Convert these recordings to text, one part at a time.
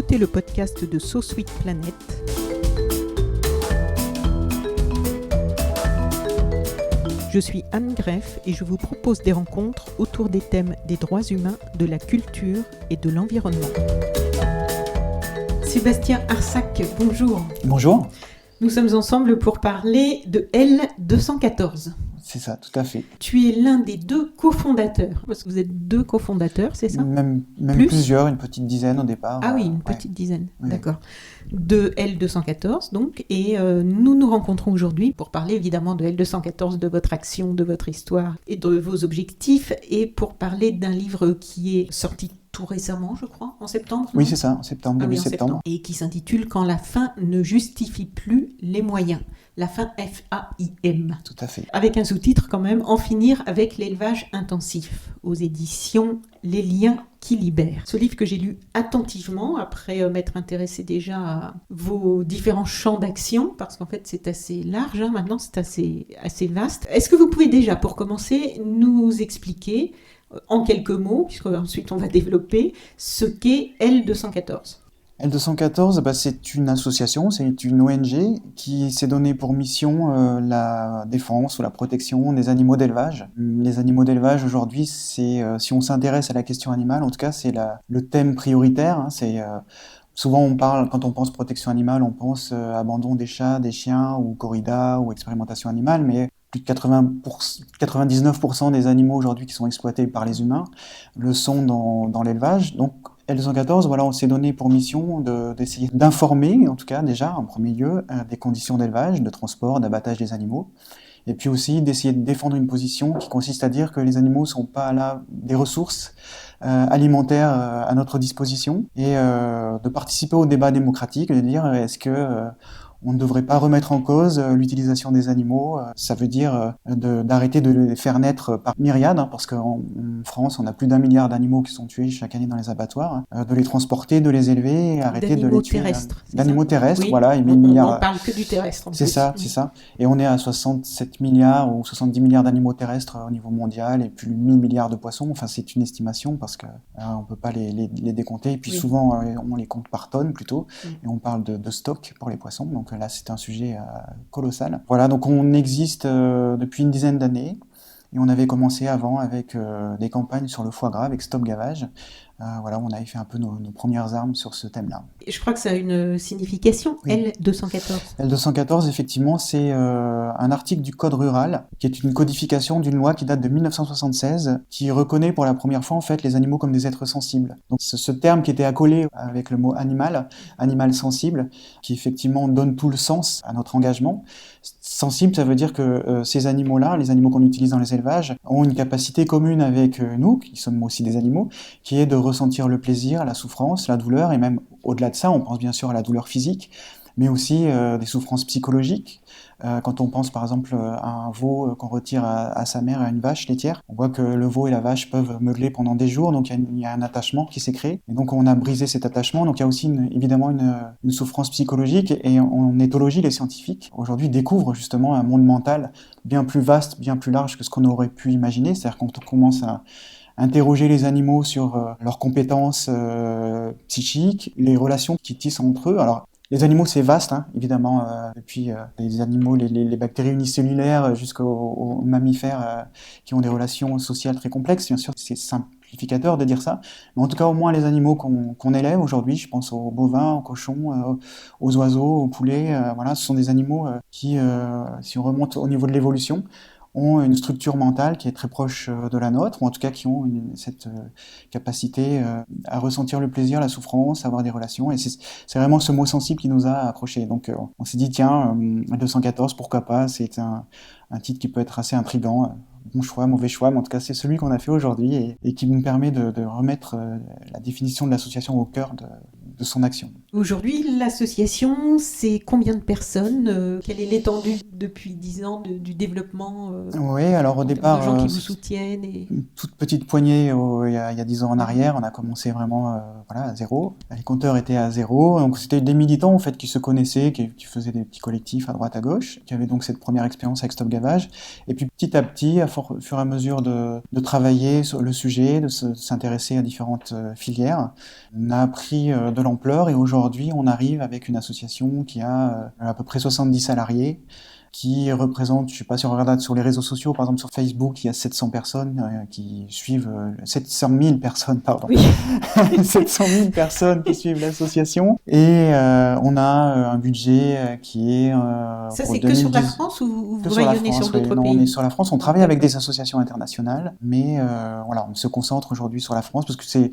écoutez le podcast de So Sweet Planet. Je suis Anne Greff et je vous propose des rencontres autour des thèmes des droits humains, de la culture et de l'environnement. Sébastien Arsac, bonjour. Bonjour. Nous sommes ensemble pour parler de L214. C'est ça, tout à fait. Tu es l'un des deux cofondateurs, parce que vous êtes deux cofondateurs, c'est ça ? Même plusieurs, une petite dizaine au départ. Ah oui, une petite dizaine, oui. D'accord. De L214 donc, et nous nous rencontrons aujourd'hui pour parler évidemment de L214, de votre action, de votre histoire et de vos objectifs, et pour parler d'un livre qui est sorti tout récemment, je crois, en septembre. Oui, c'est ça, en septembre, début septembre. Et qui s'intitule « Quand la fin ne justifie plus les moyens ». La fin F-A-I-M. Tout à fait. Avec un sous-titre quand même, « En finir avec l'élevage intensif » aux éditions Les Liens qui libèrent. Ce livre que j'ai lu attentivement, après m'être intéressé déjà à vos différents champs d'action, parce qu'en fait c'est assez large, maintenant c'est assez vaste. Est-ce que vous pouvez déjà, pour commencer, nous expliquer en quelques mots, puisque ensuite on va développer, ce qu'est L214 ? L214, c'est une association, c'est une ONG qui s'est donnée pour mission la défense ou la protection des animaux d'élevage. Les animaux d'élevage aujourd'hui, si on s'intéresse à la question animale, en tout cas c'est le thème prioritaire. Souvent on parle, quand on pense protection animale, on pense abandon des chats, des chiens ou corrida ou expérimentation animale, mais plus de 99% des animaux aujourd'hui qui sont exploités par les humains le sont dans l'élevage. Donc L214, on s'est donné pour mission d'essayer d'informer, en tout cas déjà en premier lieu, des conditions d'élevage, de transport, d'abattage des animaux, et puis aussi d'essayer de défendre une position qui consiste à dire que les animaux ne sont pas là des ressources alimentaires à notre disposition, et de participer au débat démocratique, de dire est-ce que on ne devrait pas remettre en cause l'utilisation des animaux. Ça veut dire d'arrêter de les faire naître par myriades, parce qu'en France, on a plus d'1 milliard d'animaux qui sont tués chaque année dans les abattoirs. De les transporter, de les élever, arrêter de les tuer. D'animaux terrestres, oui. Voilà. Et on ne parle que du terrestre. C'est ça. Et on est à 67 milliards ou 70 milliards d'animaux terrestres au niveau mondial et plus de 1000 milliards de poissons. Enfin, c'est une estimation parce que on peut pas les décompter. Et puis souvent, on les compte par tonnes plutôt. Et on parle de stock pour les poissons. Donc là, c'est un sujet colossal. Voilà, donc on existe depuis une dizaine d'années et on avait commencé avant avec des campagnes sur le foie gras avec Stop Gavage. On avait fait un peu nos premières armes sur ce thème-là. Et je crois que ça a une signification, oui. L214. L214, effectivement, c'est un article du Code rural, qui est une codification d'une loi qui date de 1976, qui reconnaît pour la première fois, en fait, les animaux comme des êtres sensibles. Donc, ce terme qui était accolé avec le mot animal sensible, qui effectivement donne tout le sens à notre engagement. Sensible, ça veut dire que ces animaux-là, les animaux qu'on utilise dans les élevages, ont une capacité commune avec nous, qui sommes aussi des animaux, qui est de ressentir le plaisir, la souffrance, la douleur, et même au-delà de ça, on pense bien sûr à la douleur physique, mais aussi des souffrances psychologiques. Quand on pense par exemple à un veau qu'on retire à sa mère, à une vache laitière, on voit que le veau et la vache peuvent meugler pendant des jours, donc il y a un attachement qui s'est créé, et donc on a brisé cet attachement, donc il y a aussi évidemment une souffrance psychologique, et en éthologie, les scientifiques aujourd'hui découvrent justement un monde mental bien plus vaste, bien plus large que ce qu'on aurait pu imaginer, c'est-à-dire quand on commence à interroger les animaux sur leurs compétences psychiques, les relations qu'ils tissent entre eux. Alors, les animaux, c'est vaste, évidemment, depuis les animaux, les bactéries unicellulaires jusqu'aux mammifères qui ont des relations sociales très complexes. Bien sûr, c'est simplificateur de dire ça, mais en tout cas, au moins les animaux qu'on élève aujourd'hui, je pense aux bovins, aux cochons, aux oiseaux, aux poulets, ce sont des animaux qui, si on remonte au niveau de l'évolution, ont une structure mentale qui est très proche de la nôtre, ou en tout cas qui ont cette capacité à ressentir le plaisir, la souffrance, à avoir des relations, et c'est vraiment ce mot sensible qui nous a accrochés. Donc on s'est dit, tiens, 214, pourquoi pas, c'est un titre qui peut être assez intriguant, bon choix, mauvais choix, mais en tout cas c'est celui qu'on a fait aujourd'hui, et qui nous permet de remettre la définition de l'association au cœur de son action. Aujourd'hui, l'association, c'est combien de personnes ? Quelle est l'étendue depuis 10 ans du développement Oui, alors au départ, de gens qui vous soutiennent une toute petite poignée il y a 10 ans en arrière. On a commencé vraiment à zéro. Les compteurs étaient à zéro. Donc c'était des militants en fait qui se connaissaient, qui faisaient des petits collectifs à droite à gauche, qui avaient donc cette première expérience avec Stop Gavage. Et puis petit à petit, à force fur et à mesure de travailler sur le sujet, de s'intéresser à différentes filières. On a pris de l'ampleur et aujourd'hui, on arrive avec une association qui a à peu près 70 salariés, qui représente, je sais pas si on regarde sur les réseaux sociaux, par exemple sur Facebook, il y a 700 personnes qui suivent, 700 000 personnes, pardon. Oui. 700 000 personnes qui suivent l'association. Et on a un budget qui est Ça, pour c'est que sur la 2010 France ou que vous sur la rayonnez France, sur d'autres oui. Non, pays? on est sur la France. On travaille avec des associations internationales, mais voilà, on se concentre aujourd'hui sur la France parce que c'est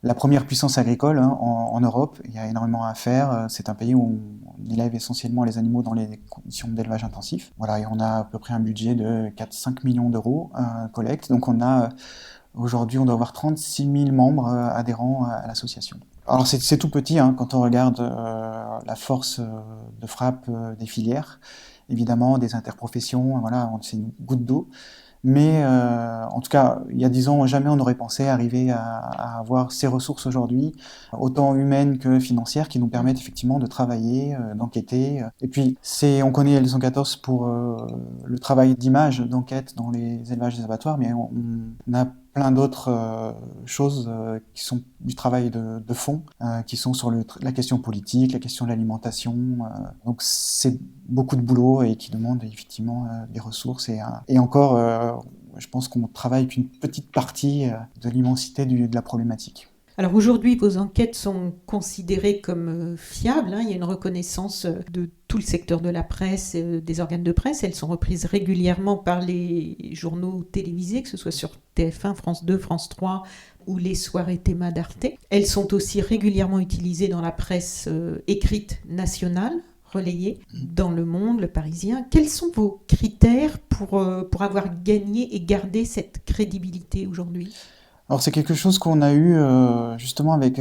la première puissance agricole en Europe. Il y a énormément à faire. C'est un pays où on élève essentiellement les animaux dans les conditions d'élevage intensif. Voilà, et on a à peu près un budget de 4-5 millions d'euros collecte. Donc aujourd'hui, on doit avoir 36 000 membres adhérents à l'association. Alors c'est tout petit quand on regarde la force de frappe des filières. Évidemment, des interprofessions, voilà, c'est une goutte d'eau. Mais en tout cas, il y a 10 ans, jamais on n'aurait pensé arriver à avoir ces ressources aujourd'hui, autant humaines que financières, qui nous permettent effectivement de travailler, d'enquêter. Et puis, on connaît le 114 pour le travail d'image, d'enquête dans les élevages des abattoirs, mais on a plein d'autres choses qui sont du travail de fond, qui sont sur la question politique, la question de l'alimentation. Donc c'est beaucoup de boulot et qui demande effectivement des ressources. Et encore, je pense qu'on travaille qu'une petite partie de l'immensité de la problématique. Alors aujourd'hui, vos enquêtes sont considérées comme fiables. Il y a une reconnaissance de tout le secteur de la presse, des organes de presse. Elles sont reprises régulièrement par les journaux télévisés, que ce soit sur TF1, France 2, France 3 ou les soirées théma d'Arte. Elles sont aussi régulièrement utilisées dans la presse écrite nationale, relayée dans Le Monde, Le Parisien. Quels sont vos critères pour avoir gagné et gardé cette crédibilité aujourd'hui ? Alors c'est quelque chose qu'on a eu justement avec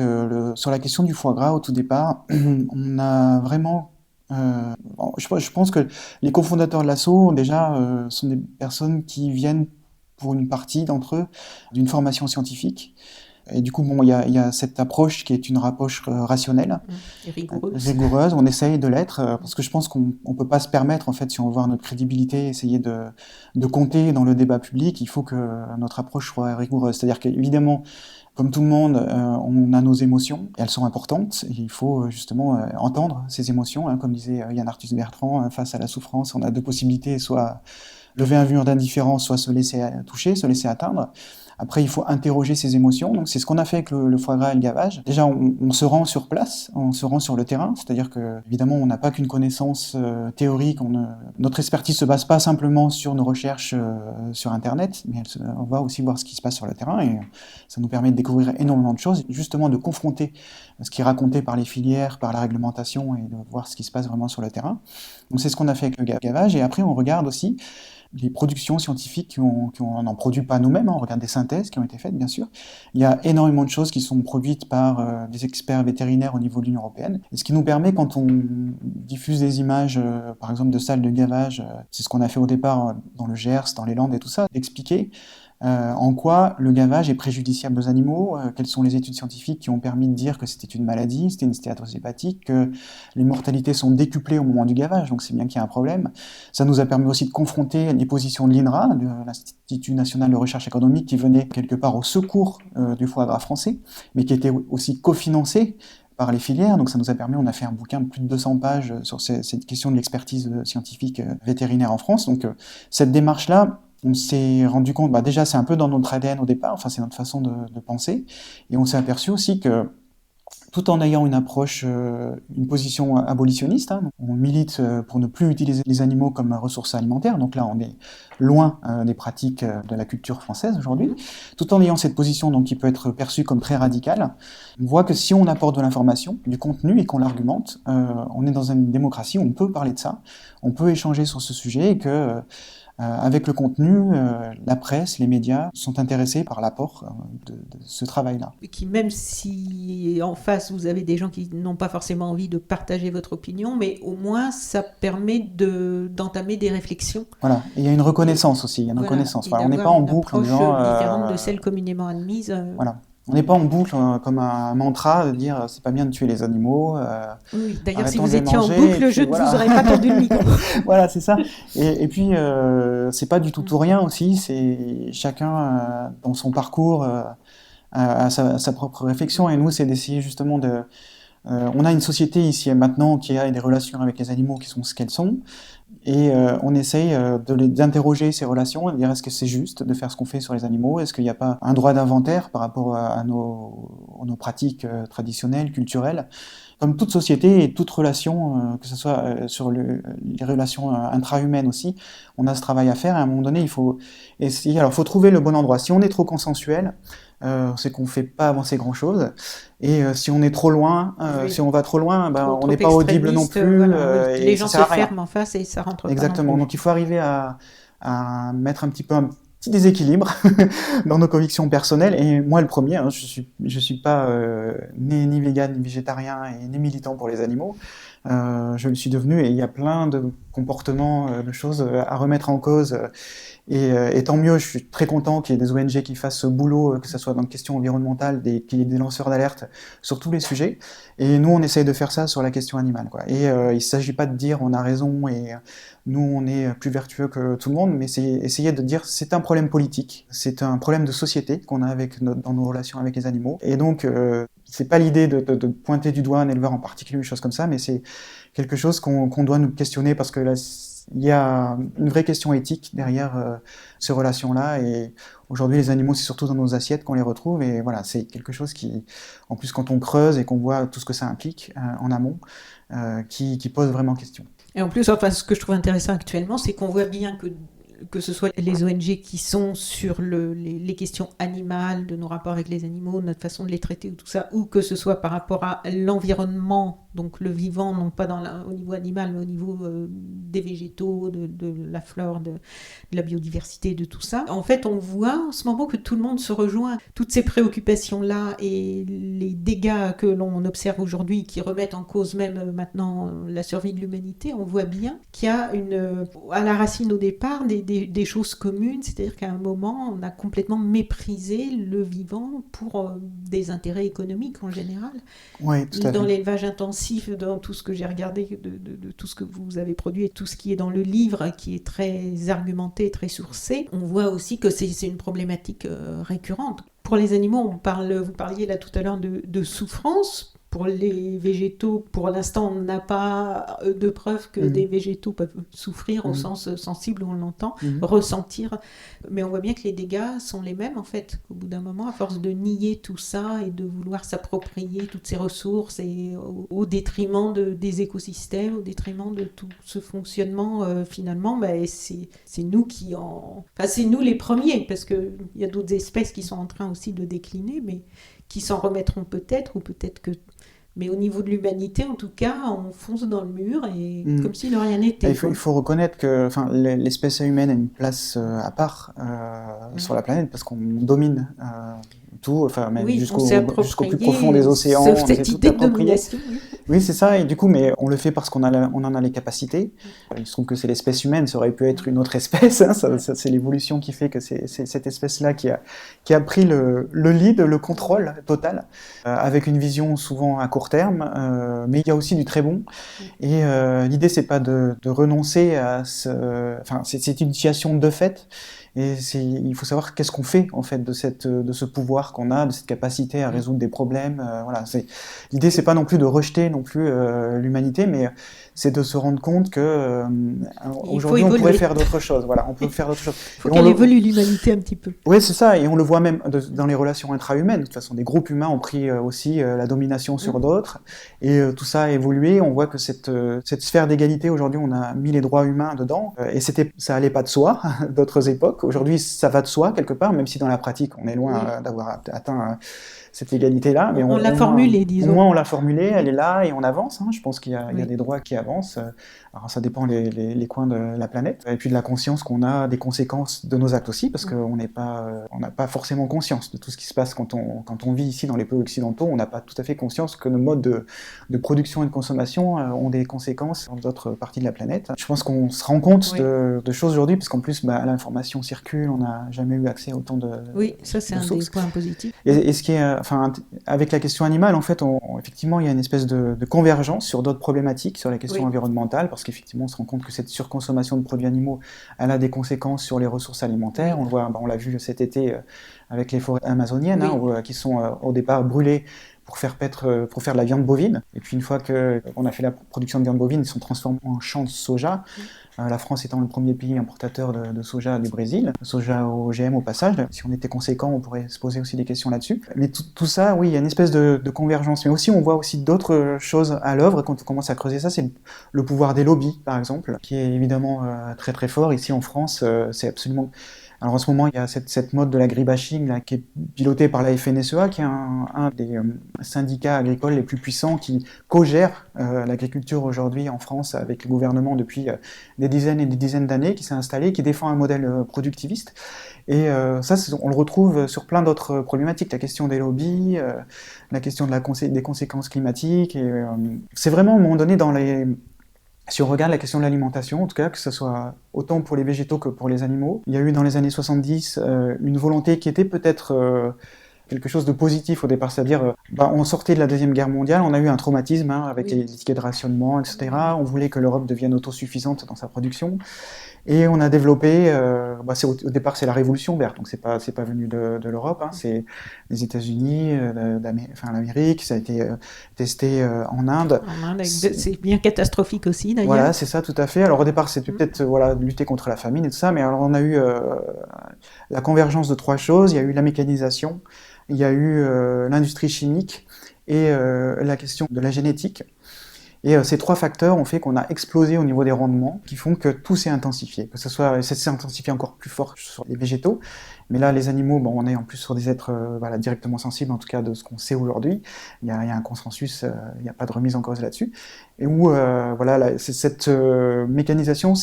sur la question du foie gras au tout départ. On a vraiment, je pense que les cofondateurs de l'asso déjà sont des personnes qui viennent pour une partie d'entre eux d'une formation scientifique. Et du coup, il y a cette approche qui est une approche rationnelle, rigoureuse. On essaye de l'être parce que je pense qu'on peut pas se permettre, en fait, si on veut voir notre crédibilité, essayer de compter dans le débat public. Il faut que notre approche soit rigoureuse. C'est-à-dire qu'évidemment, comme tout le monde, on a nos émotions, et elles sont importantes. Et il faut justement entendre ces émotions, comme disait Yann Arthus Bertrand, face à la souffrance, on a deux possibilités, soit lever un mur d'indifférence, soit se laisser toucher, se laisser atteindre. Après, il faut interroger ses émotions. Donc, c'est ce qu'on a fait avec le foie gras et le gavage. Déjà, on se rend sur place, on se rend sur le terrain. C'est-à-dire que, évidemment, on n'a pas qu'une connaissance théorique. Notre expertise se base pas simplement sur nos recherches sur Internet, mais on va aussi voir ce qui se passe sur le terrain. Et ça nous permet de découvrir énormément de choses, justement de confronter ce qui est raconté par les filières, par la réglementation, et de voir ce qui se passe vraiment sur le terrain. Donc, c'est ce qu'on a fait avec le gavage. Et après, on regarde aussi les productions scientifiques on n'en produit pas nous-mêmes, on regarde des synthèses qui ont été faites, bien sûr. Il y a énormément de choses qui sont produites par des experts vétérinaires au niveau de l'Union européenne. Et ce qui nous permet, quand on diffuse des images, par exemple, de salles de gavage, c'est ce qu'on a fait au départ dans le Gers, dans les Landes et tout ça, d'expliquer en quoi le gavage est préjudiciable aux animaux, quelles sont les études scientifiques qui ont permis de dire que c'était une maladie, c'était une stéatose hépatique, que les mortalités sont décuplées au moment du gavage, donc c'est bien qu'il y a un problème. Ça nous a permis aussi de confronter les positions de l'INRA, de l'Institut national de recherche économique, qui venait quelque part au secours du foie gras français, mais qui était aussi cofinancé par les filières. Donc ça nous a permis, on a fait un bouquin de plus de 200 pages sur cette question de l'expertise scientifique vétérinaire en France. Donc cette démarche-là, on s'est rendu compte, déjà c'est un peu dans notre ADN au départ, enfin c'est notre façon de penser, et on s'est aperçu aussi que tout en ayant une approche, une position abolitionniste, on milite pour ne plus utiliser les animaux comme ressource alimentaire, donc là on est loin des pratiques de la culture française aujourd'hui, tout en ayant cette position donc, qui peut être perçue comme très radicale. On voit que si on apporte de l'information, du contenu et qu'on l'argumente, on est dans une démocratie où on peut parler de ça, on peut échanger sur ce sujet et que avec le contenu, la presse, les médias sont intéressés par l'apport de ce travail-là. Qui, même si en face vous avez des gens qui n'ont pas forcément envie de partager votre opinion, mais au moins ça permet d'entamer des réflexions. Voilà, et il y a une reconnaissance aussi, il y a une reconnaissance. Voilà, on n'est pas en boucle en disant... différente de celle communément admise. Voilà. On n'est pas en boucle comme un mantra de dire c'est pas bien de tuer les animaux. Oui, d'ailleurs, si Arrêtons vous de les étiez en manger, boucle, et je puis ne vous voilà. aurais pas tendu le micro. Voilà, c'est ça. Et puis, c'est pas du tout rien aussi. C'est chacun dans son parcours a sa propre réflexion. Et nous, c'est d'essayer justement de. On a une société ici et maintenant qui a des relations avec les animaux qui sont ce qu'elles sont. Et on essaye d'interroger ces relations et de dire est-ce que c'est juste de faire ce qu'on fait sur les animaux? Est-ce qu'il n'y a pas un droit d'inventaire par rapport à nos pratiques traditionnelles, culturelles? Comme toute société et toute relation, que ce soit sur les relations intra-humaines aussi, on a ce travail à faire et à un moment donné, il faut essayer. Alors, il faut trouver le bon endroit. Si on est trop consensuel, c'est qu'on ne fait pas avancer grand-chose. Et si on est trop loin, Oui. si on va trop loin, ben, on Trop n'est pas audible non extrémiste, plus. voilà, oui. Et Les ça gens sert se à rien. ferment en face et ça rentre pas Exactement. non plus. Donc il faut arriver à mettre un petit déséquilibre dans nos convictions personnelles. Et moi, le premier, hein, je suis pas ni vegan, ni végétarien et ni militant pour les animaux. Je le suis devenu et il y a plein de comportements, de choses à remettre en cause. Et tant mieux, je suis très content qu'il y ait des ONG qui fassent ce boulot, que ce soit dans les questions environnementales, qu'il y ait des lanceurs d'alerte sur tous les sujets. Et nous, on essaye de faire ça sur la question animale, quoi. Et il ne s'agit pas de dire on a raison et nous, on est plus vertueux que tout le monde, mais c'est essayer de dire c'est un problème politique, c'est un problème de société qu'on a dans nos relations avec les animaux. Et donc, c'est pas l'idée de pointer du doigt un éleveur en particulier, une chose comme ça, mais c'est quelque chose qu'on doit nous questionner parce que là, il y a une vraie question éthique derrière ces relations-là. Et aujourd'hui, les animaux, c'est surtout dans nos assiettes qu'on les retrouve. Et voilà, c'est quelque chose qui, en plus, quand on creuse et qu'on voit tout ce que ça implique en amont, qui pose vraiment question. Et en plus, enfin, ce que je trouve intéressant actuellement, c'est qu'on voit bien que ce soit les ONG qui sont sur les questions animales, de nos rapports avec les animaux, notre façon de les traiter ou tout ça, ou que ce soit par rapport à l'environnement, donc le vivant, non pas au niveau animal, mais au niveau des végétaux, de la flore, de la biodiversité, de tout ça. En fait, on voit en ce moment que tout le monde se rejoint. Toutes ces préoccupations-là et les dégâts que l'on observe aujourd'hui, qui remettent en cause même maintenant la survie de l'humanité, on voit bien qu'il y a à la racine au départ des choses communes, c'est-à-dire qu'à un moment, on a complètement méprisé le vivant pour des intérêts économiques en général. Oui, tout à fait. Dans l'élevage intensif, dans tout ce que j'ai regardé, de tout ce que vous avez produit et tout ce qui est dans le livre, qui est très argumenté, très sourcé, on voit aussi que c'est une problématique récurrente. Pour les animaux, vous parliez là tout à l'heure de souffrance. Pour les végétaux, pour l'instant, on n'a pas de preuve que des végétaux peuvent souffrir au sens sensible où on l'entend, ressentir. Mais on voit bien que les dégâts sont les mêmes, en fait. Au bout d'un moment, à force de nier tout ça et de vouloir s'approprier toutes ces ressources et au détriment des écosystèmes, au détriment de tout ce fonctionnement, finalement, c'est nous c'est nous les premiers, parce qu'il y a d'autres espèces qui sont en train aussi de décliner, mais qui s'en remettront peut-être, ou peut-être que... Mais au niveau de l'humanité, en tout cas, on fonce dans le mur et comme si de rien n'était. Il faut reconnaître que l'espèce humaine a une place à part sur la planète parce qu'on domine tout, même jusqu'au plus profond des océans. Sauf cette idée de domination. Oui, c'est ça. Et du coup, mais on le fait parce qu'on en a les capacités. Il se trouve que c'est l'espèce humaine, ça aurait pu être une autre espèce. Hein, c'est l'évolution qui fait que c'est cette espèce-là qui a pris le lead, le contrôle total, avec une vision souvent à court terme. Mais il y a aussi du très bon. Et l'idée, c'est pas de renoncer à c'est une situation de fait. Et il faut savoir qu'est-ce qu'on fait en fait de ce pouvoir qu'on a, de cette capacité à résoudre des problèmes. Voilà, l'idée, c'est pas non plus de rejeter non plus l'humanité, mais c'est de se rendre compte que aujourd'hui on pourrait faire d'autres choses. Voilà, on peut faire d'autres choses. Il faut qu'elle évolue l'humanité un petit peu. Oui, c'est ça, et on le voit même dans les relations intra-humaines. De toute façon, des groupes humains ont pris aussi la domination sur d'autres, et tout ça a évolué. On voit que cette sphère d'égalité aujourd'hui, on a mis les droits humains dedans, et ça allait pas de soi d'autres époques. Aujourd'hui, ça va de soi quelque part, même si dans la pratique, on est loin d'avoir atteint cette égalité-là. Mais on l'a formulée, disons. Au moins, on l'a formulée, elle est là et on avance. Hein. Je pense qu'il y a des droits qui avance. Alors ça dépend les coins de la planète. Et puis de la conscience qu'on a des conséquences de nos actes aussi, parce qu'on n'a pas forcément conscience de tout ce qui se passe quand on vit ici dans les pays occidentaux. On n'a pas tout à fait conscience que nos modes de production et de consommation ont des conséquences dans d'autres parties de la planète. Je pense qu'on se rend compte de choses aujourd'hui, parce qu'en plus, l'information circule, on n'a jamais eu accès à autant de Oui, ça c'est un des points positifs. Et ce qui est, avec la question animale, en fait, effectivement, il y a une espèce de convergence sur d'autres problématiques, sur la question environnementale, parce qu'effectivement, on se rend compte que cette surconsommation de produits animaux, elle a des conséquences sur les ressources alimentaires. On l'a vu cet été avec les forêts amazoniennes, qui sont au départ brûlées pour faire de la viande bovine. Et puis une fois qu'on a fait la production de viande bovine, ils sont transformés en champs de soja. La France étant le premier pays importateur de soja du Brésil, soja OGM au passage. Si on était conséquent, on pourrait se poser aussi des questions là-dessus. Mais tout ça, oui, il y a une espèce de convergence. Mais aussi, on voit aussi d'autres choses à l'œuvre quand on commence à creuser ça. C'est le pouvoir des lobbies, par exemple, qui est évidemment très très fort. Ici en France, c'est absolument... Alors en ce moment, il y a cette mode de l'agribashing là, qui est pilotée par la FNSEA, qui est un des syndicats agricoles les plus puissants qui co-gère l'agriculture aujourd'hui en France avec le gouvernement depuis des dizaines et des dizaines d'années, qui s'est installé, qui défend un modèle productiviste. Et ça, on le retrouve sur plein d'autres problématiques, la question des lobbies, la question des conséquences climatiques. Et, c'est vraiment, à un moment donné, si on regarde la question de l'alimentation, en tout cas, que ce soit autant pour les végétaux que pour les animaux, il y a eu dans les années 70 une volonté qui était peut-être quelque chose de positif au départ, c'est-à-dire on sortait de la Deuxième Guerre mondiale, on a eu un traumatisme avec les tickets de rationnement, etc. On voulait que l'Europe devienne autosuffisante dans sa production. Et on a développé, au départ c'est la Révolution verte, donc c'est pas venu de l'Europe, c'est les États-Unis, l'Amérique, ça a été testé en Inde. C'est bien catastrophique aussi d'ailleurs. Voilà, c'est ça, tout à fait. Alors au départ c'était peut-être lutter contre la famine et tout ça, mais alors on a eu la convergence de trois choses. Il y a eu la mécanisation, il y a eu l'industrie chimique et la question de la génétique. Et ces trois facteurs ont fait qu'on a explosé au niveau des rendements, qui font que tout s'est intensifié. Que ce soit, ça s'est intensifié encore plus fort sur les végétaux, mais là, les animaux, on est en plus sur des êtres directement sensibles, en tout cas de ce qu'on sait aujourd'hui. Il y a un consensus, il n'y a pas de remise en cause là-dessus. Et où, cette mécanisation,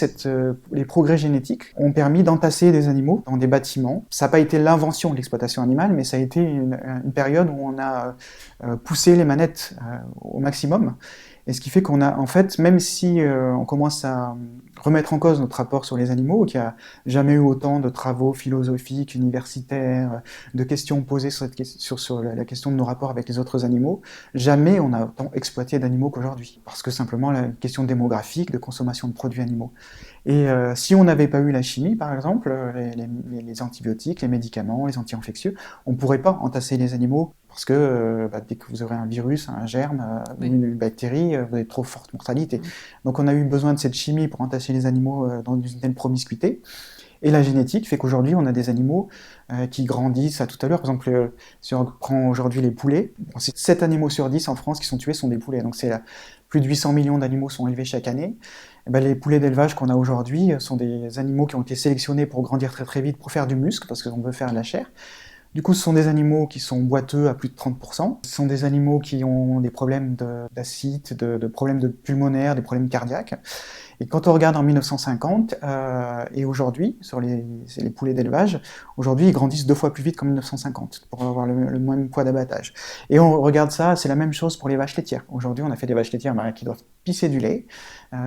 les progrès génétiques ont permis d'entasser des animaux dans des bâtiments. Ça n'a pas été l'invention de l'exploitation animale, mais ça a été une période où on a poussé les manettes au maximum. Et ce qui fait qu'on a, en fait, même si on commence à remettre en cause notre rapport sur les animaux, qu'il n'y a jamais eu autant de travaux philosophiques, universitaires, de questions posées sur la question de nos rapports avec les autres animaux, jamais on a autant exploité d'animaux qu'aujourd'hui. Parce que simplement, la question démographique, de consommation de produits animaux. Et si on n'avait pas eu la chimie, par exemple, les antibiotiques, les médicaments, les anti-infectieux, on ne pourrait pas entasser les animaux parce que dès que vous aurez un virus, un germe, une bactérie, vous avez trop forte mortalité. Donc on a eu besoin de cette chimie pour entasser les animaux dans une telle promiscuité. Et la génétique fait qu'aujourd'hui, on a des animaux qui grandissent à tout à l'heure. Par exemple, si on prend aujourd'hui les poulets, c'est 7 animaux sur 10 en France qui sont tués sont des poulets. Donc plus de 800 millions d'animaux sont élevés chaque année. Et les poulets d'élevage qu'on a aujourd'hui sont des animaux qui ont été sélectionnés pour grandir très très vite, pour faire du muscle, parce qu'on veut faire de la chair. Du coup, ce sont des animaux qui sont boiteux à plus de 30%. Ce sont des animaux qui ont des problèmes d'acide, de problèmes pulmonaires, des problèmes cardiaques. Et quand on regarde en 1950 et aujourd'hui, sur les poulets d'élevage, aujourd'hui ils grandissent 2 fois plus vite qu'en 1950 pour avoir le même poids d'abattage. Et on regarde ça, c'est la même chose pour les vaches laitières. Aujourd'hui, on a fait des vaches laitières qui doivent pisser du lait,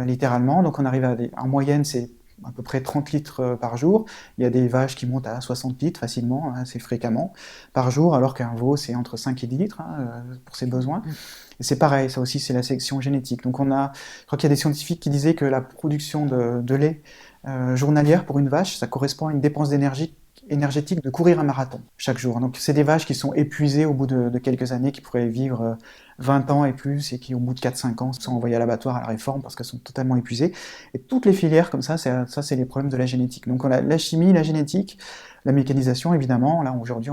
littéralement. Donc on arrive en moyenne, c'est à peu près 30 litres par jour. Il y a des vaches qui montent à 60 litres facilement, assez fréquemment, par jour, alors qu'un veau, c'est entre 5 et 10 litres pour ses besoins. Et c'est pareil, ça aussi, c'est la sélection génétique. Donc je crois qu'il y a des scientifiques qui disaient que la production de lait journalière pour une vache, ça correspond à une dépense énergétique de courir un marathon chaque jour. Donc c'est des vaches qui sont épuisées au bout de quelques années, qui pourraient vivre 20 ans et plus, et qui au bout de 4-5 ans sont envoyées à l'abattoir à la réforme parce qu'elles sont totalement épuisées. Et toutes les filières comme ça, c'est les problèmes de la génétique. Donc on a la chimie, la génétique, la mécanisation évidemment. Là aujourd'hui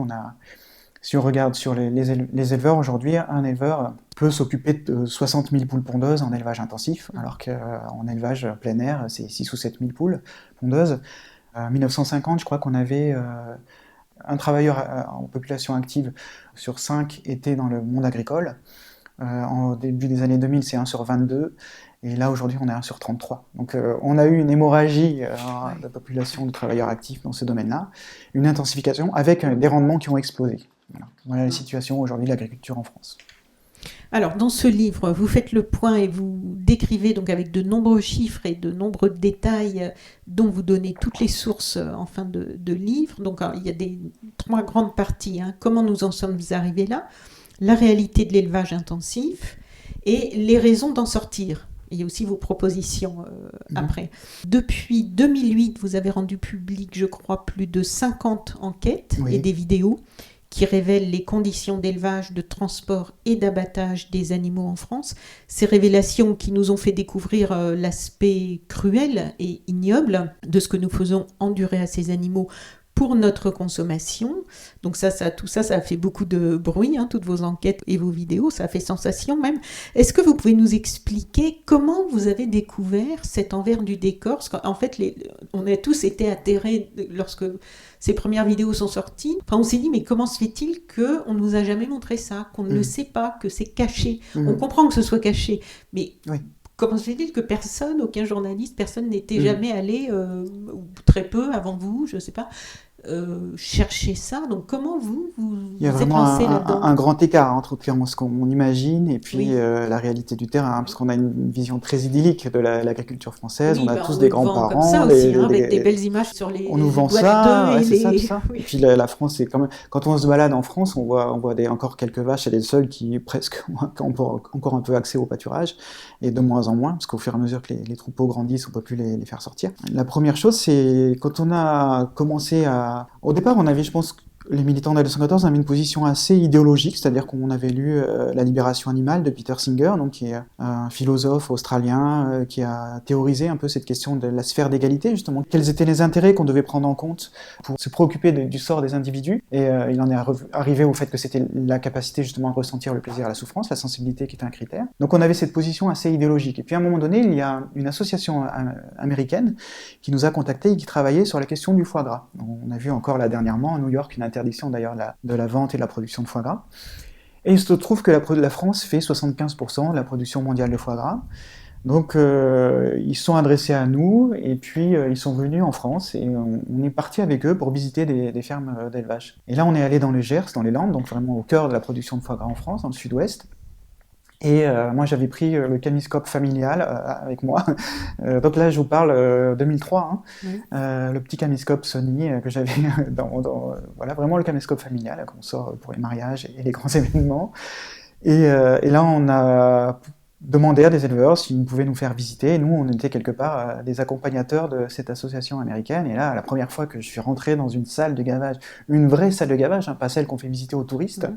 si on regarde sur les éleveurs aujourd'hui, un éleveur peut s'occuper de 60 000 poules pondeuses en élevage intensif, alors qu'en élevage plein air, c'est 6 ou 7 000 poules pondeuses. En 1950, je crois qu'on avait un travailleur en population active sur 5 était dans le monde agricole. En début des années 2000, c'est 1 sur 22. Et là, aujourd'hui, on est à 1 sur 33. Donc, on a eu une hémorragie de la population de travailleurs actifs dans ce domaine-là, une intensification avec des rendements qui ont explosé. Voilà la situation aujourd'hui de l'agriculture en France. Alors, dans ce livre, vous faites le point et vous décrivez donc avec de nombreux chiffres et de nombreux détails dont vous donnez toutes les sources en fin de livre. Donc, il y a 3 grandes parties. Comment nous en sommes arrivés là, la réalité de l'élevage intensif et les raisons d'en sortir. Il y a aussi vos propositions après. Depuis 2008, vous avez rendu public, je crois, plus de 50 enquêtes et des vidéos qui révèlent les conditions d'élevage, de transport et d'abattage des animaux en France. Ces révélations qui nous ont fait découvrir l'aspect cruel et ignoble de ce que nous faisons endurer à ces animaux pour notre consommation. Donc tout ça a fait beaucoup de bruit, toutes vos enquêtes et vos vidéos, ça a fait sensation même. Est-ce que vous pouvez nous expliquer comment vous avez découvert cet envers du décor? Parce qu'en fait, on a tous été atterrés lorsque ces premières vidéos sont sorties. Enfin, on s'est dit, mais comment se fait-il qu'on ne nous a jamais montré ça, qu'on ne le sait pas, que c'est caché? On comprend que ce soit caché, mais... Comment se fait-il que personne, aucun journaliste, personne n'était jamais allé, ou très peu avant vous, je ne sais pas, chercher ça? Donc comment vous Il y a êtes vraiment lancé là-dedans? un grand écart entre ce qu'on imagine et puis la réalité du terrain, parce qu'on a une vision très idyllique de l'agriculture française. On a tous des grands-parents. Comme ça aussi, avec des belles images sur les on nous vend ça, c'est ça. Et puis la France, c'est quand même... Quand on se balade en France, on voit encore quelques vaches, c'est les seules qui presque ont encore un peu accès au pâturage, et de moins en moins, parce qu'au fur et à mesure que les troupeaux grandissent, on ne peut plus les faire sortir. La première chose, c'est quand on a commencé à... Au départ, on avait, je pense, les militants de 214 avaient une position assez idéologique, c'est-à-dire qu'on avait lu La libération animale de Peter Singer, donc qui est un philosophe australien qui a théorisé un peu cette question de la sphère d'égalité, justement. Quels étaient les intérêts qu'on devait prendre en compte pour se préoccuper du sort des individus? Et il en est arrivé au fait que c'était la capacité justement à ressentir le plaisir et la souffrance, la sensibilité qui était un critère. Donc on avait cette position assez idéologique. Et puis à un moment donné, il y a une association américaine qui nous a contactés et qui travaillait sur la question du foie gras. On a vu encore là dernièrement à New York une interdiction d'ailleurs de la vente et de la production de foie gras. Et il se trouve que la France fait 75% de la production mondiale de foie gras. Donc ils sont adressés à nous et puis ils sont venus en France et on est parti avec eux pour visiter des fermes d'élevage. Et là on est allé dans le Gers, dans les Landes, donc vraiment au cœur de la production de foie gras en France, dans le sud-ouest. Et moi, j'avais pris le caméscope familial avec moi. Donc là, je vous parle 2003, le petit caméscope Sony que j'avais voilà, vraiment le caméscope familial qu'on sort pour les mariages et les grands événements. Et là, on a demandé à des éleveurs s'ils pouvaient nous faire visiter. Et nous, on était quelque part des accompagnateurs de cette association américaine. Et là, la première fois que je suis rentré dans une salle de gavage, une vraie salle de gavage, pas celle qu'on fait visiter aux touristes,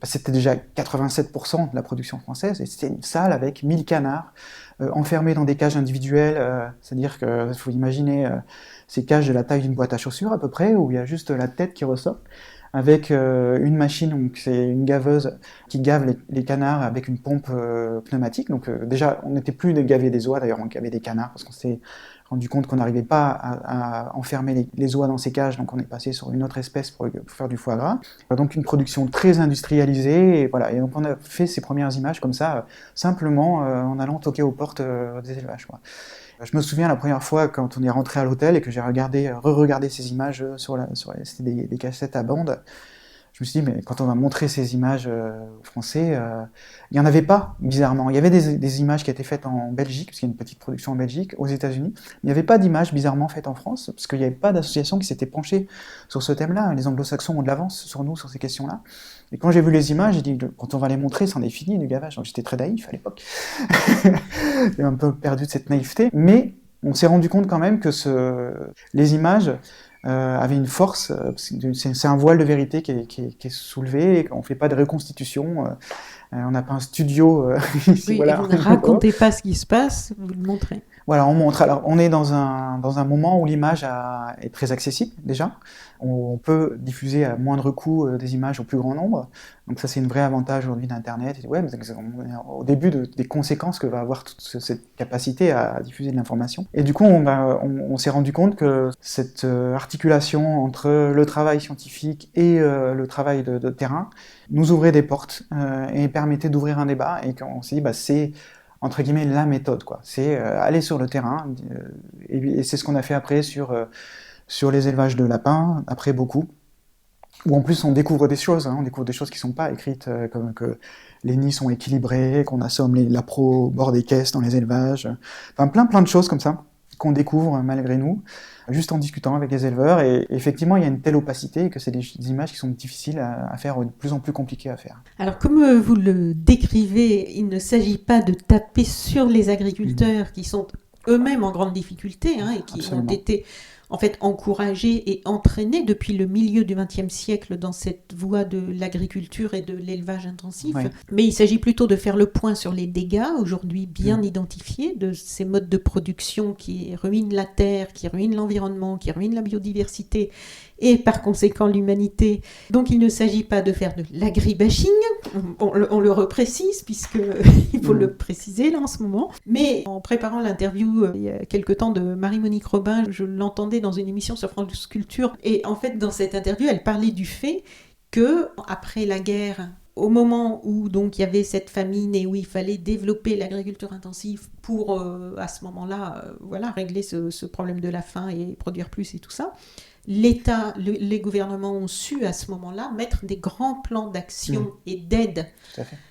c'était déjà 87% de la production française, et c'était une salle avec 1000 canards enfermés dans des cages individuelles, c'est-à-dire que faut imaginer ces cages de la taille d'une boîte à chaussures à peu près, où il y a juste la tête qui ressort, avec une machine, donc c'est une gaveuse qui gave les canards avec une pompe pneumatique. Donc déjà, on n'était plus de gaver des oies, d'ailleurs on gavait des canards, parce qu'on s'est rendu compte qu'on n'arrivait pas à enfermer les oies dans ces cages, donc on est passé sur une autre espèce pour faire du foie gras. Donc une production très industrialisée, et voilà. Et donc on a fait ces premières images comme ça, simplement en allant toquer aux portes des élevages, quoi. Je me souviens la première fois quand on est rentré à l'hôtel et que j'ai re-regardé ces images c'était des cassettes à bande. Je me suis dit, mais quand on va montrer ces images aux Français, il n'y en avait pas, bizarrement. Il y avait des images qui étaient faites en Belgique, parce qu'il y a une petite production en Belgique, aux États-Unis, mais il n'y avait pas d'images bizarrement faites en France, parce qu'il n'y avait pas d'association qui s'était penchée sur ce thème-là. Les anglo-saxons ont de l'avance sur nous, sur ces questions-là. Et quand j'ai vu les images, j'ai dit, quand on va les montrer, c'en est fini du gavage. Donc j'étais très naïf à l'époque. J'ai un peu perdu de cette naïveté, mais on s'est rendu compte quand même que les images avait une force, c'est un voile de vérité qui est soulevé, on ne fait pas de reconstitution, on n'a pas un studio ici. Oui, voilà. Et vous ne racontez pas ce qui se passe, vous le montrez. Voilà, on montre. Alors, on est dans un moment où l'image est très accessible, déjà. On peut diffuser à moindre coût des images au plus grand nombre. Donc ça, c'est un vrai avantage aujourd'hui d'Internet. Et ouais, au début des conséquences que va avoir toute cette capacité à diffuser de l'information. Et du coup, on s'est rendu compte que cette articulation entre le travail scientifique et le travail de terrain nous ouvrait des portes et permettait d'ouvrir un débat. Et qu'on s'est dit, c'est entre guillemets la méthode, quoi. C'est aller sur le terrain, et c'est ce qu'on a fait après sur les élevages de lapins, après beaucoup, où en plus on découvre des choses, on découvre des choses qui sont pas écrites, comme que les nids sont équilibrés, qu'on assomme la pro au bord des caisses dans les élevages, enfin plein de choses comme ça qu'on découvre malgré nous, juste en discutant avec les éleveurs, et effectivement il y a une telle opacité que c'est des images qui sont difficiles à faire, de plus en plus compliquées à faire. Alors, comme vous le décrivez, il ne s'agit pas de taper sur les agriculteurs qui sont eux-mêmes en grande difficulté et qui Absolument. ont été en fait encouragés et entraînés depuis le milieu du XXe siècle dans cette voie de l'agriculture et de l'élevage intensif. Oui. Mais il s'agit plutôt de faire le point sur les dégâts aujourd'hui bien identifiés de ces modes de production qui ruinent la terre, qui ruinent l'environnement, qui ruinent la biodiversité et par conséquent l'humanité. Donc il ne s'agit pas de faire de l'agribashing, on le reprécise puisqu'il faut le préciser là en ce moment. Mais en préparant l'interview il y a quelque temps de Marie-Monique Robin, je l'entendais dans une émission sur France Culture, et en fait dans cette interview elle parlait du fait que après la guerre, au moment où donc il y avait cette famine et où il fallait développer l'agriculture intensive pour à ce moment-là régler ce problème de la faim et produire plus et tout ça, l'État, les gouvernements ont su à ce moment-là mettre des grands plans d'action et d'aide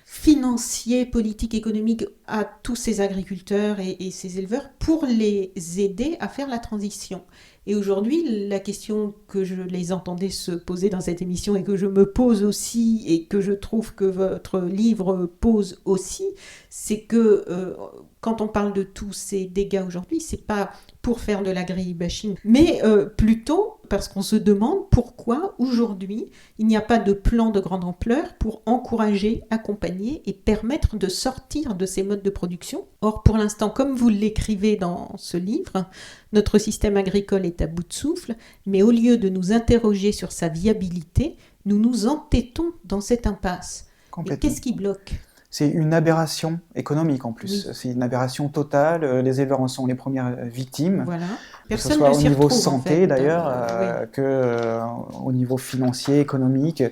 financiers, politiques, économiques à tous ces agriculteurs et ces éleveurs pour les aider à faire la transition. Et aujourd'hui, la question que je les entendais se poser dans cette émission et que je me pose aussi et que je trouve que votre livre pose aussi, c'est que quand on parle de tous ces dégâts aujourd'hui, c'est pas pour faire de l'agribashing, mais plutôt parce qu'on se demande pourquoi aujourd'hui il n'y a pas de plan de grande ampleur pour encourager, accompagner et permettre de sortir de ces modes de production. Or, pour l'instant, comme vous l'écrivez dans ce livre, notre système agricole est à bout de souffle, mais au lieu de nous interroger sur sa viabilité, nous nous entêtons dans cette impasse. Et qu'est-ce qui bloque ? C'est une aberration économique en plus. Oui. C'est une aberration totale. Les éleveurs en sont les premières victimes. Voilà. Personne que ce soit au niveau santé en fait, d'ailleurs, que au niveau financier, économique.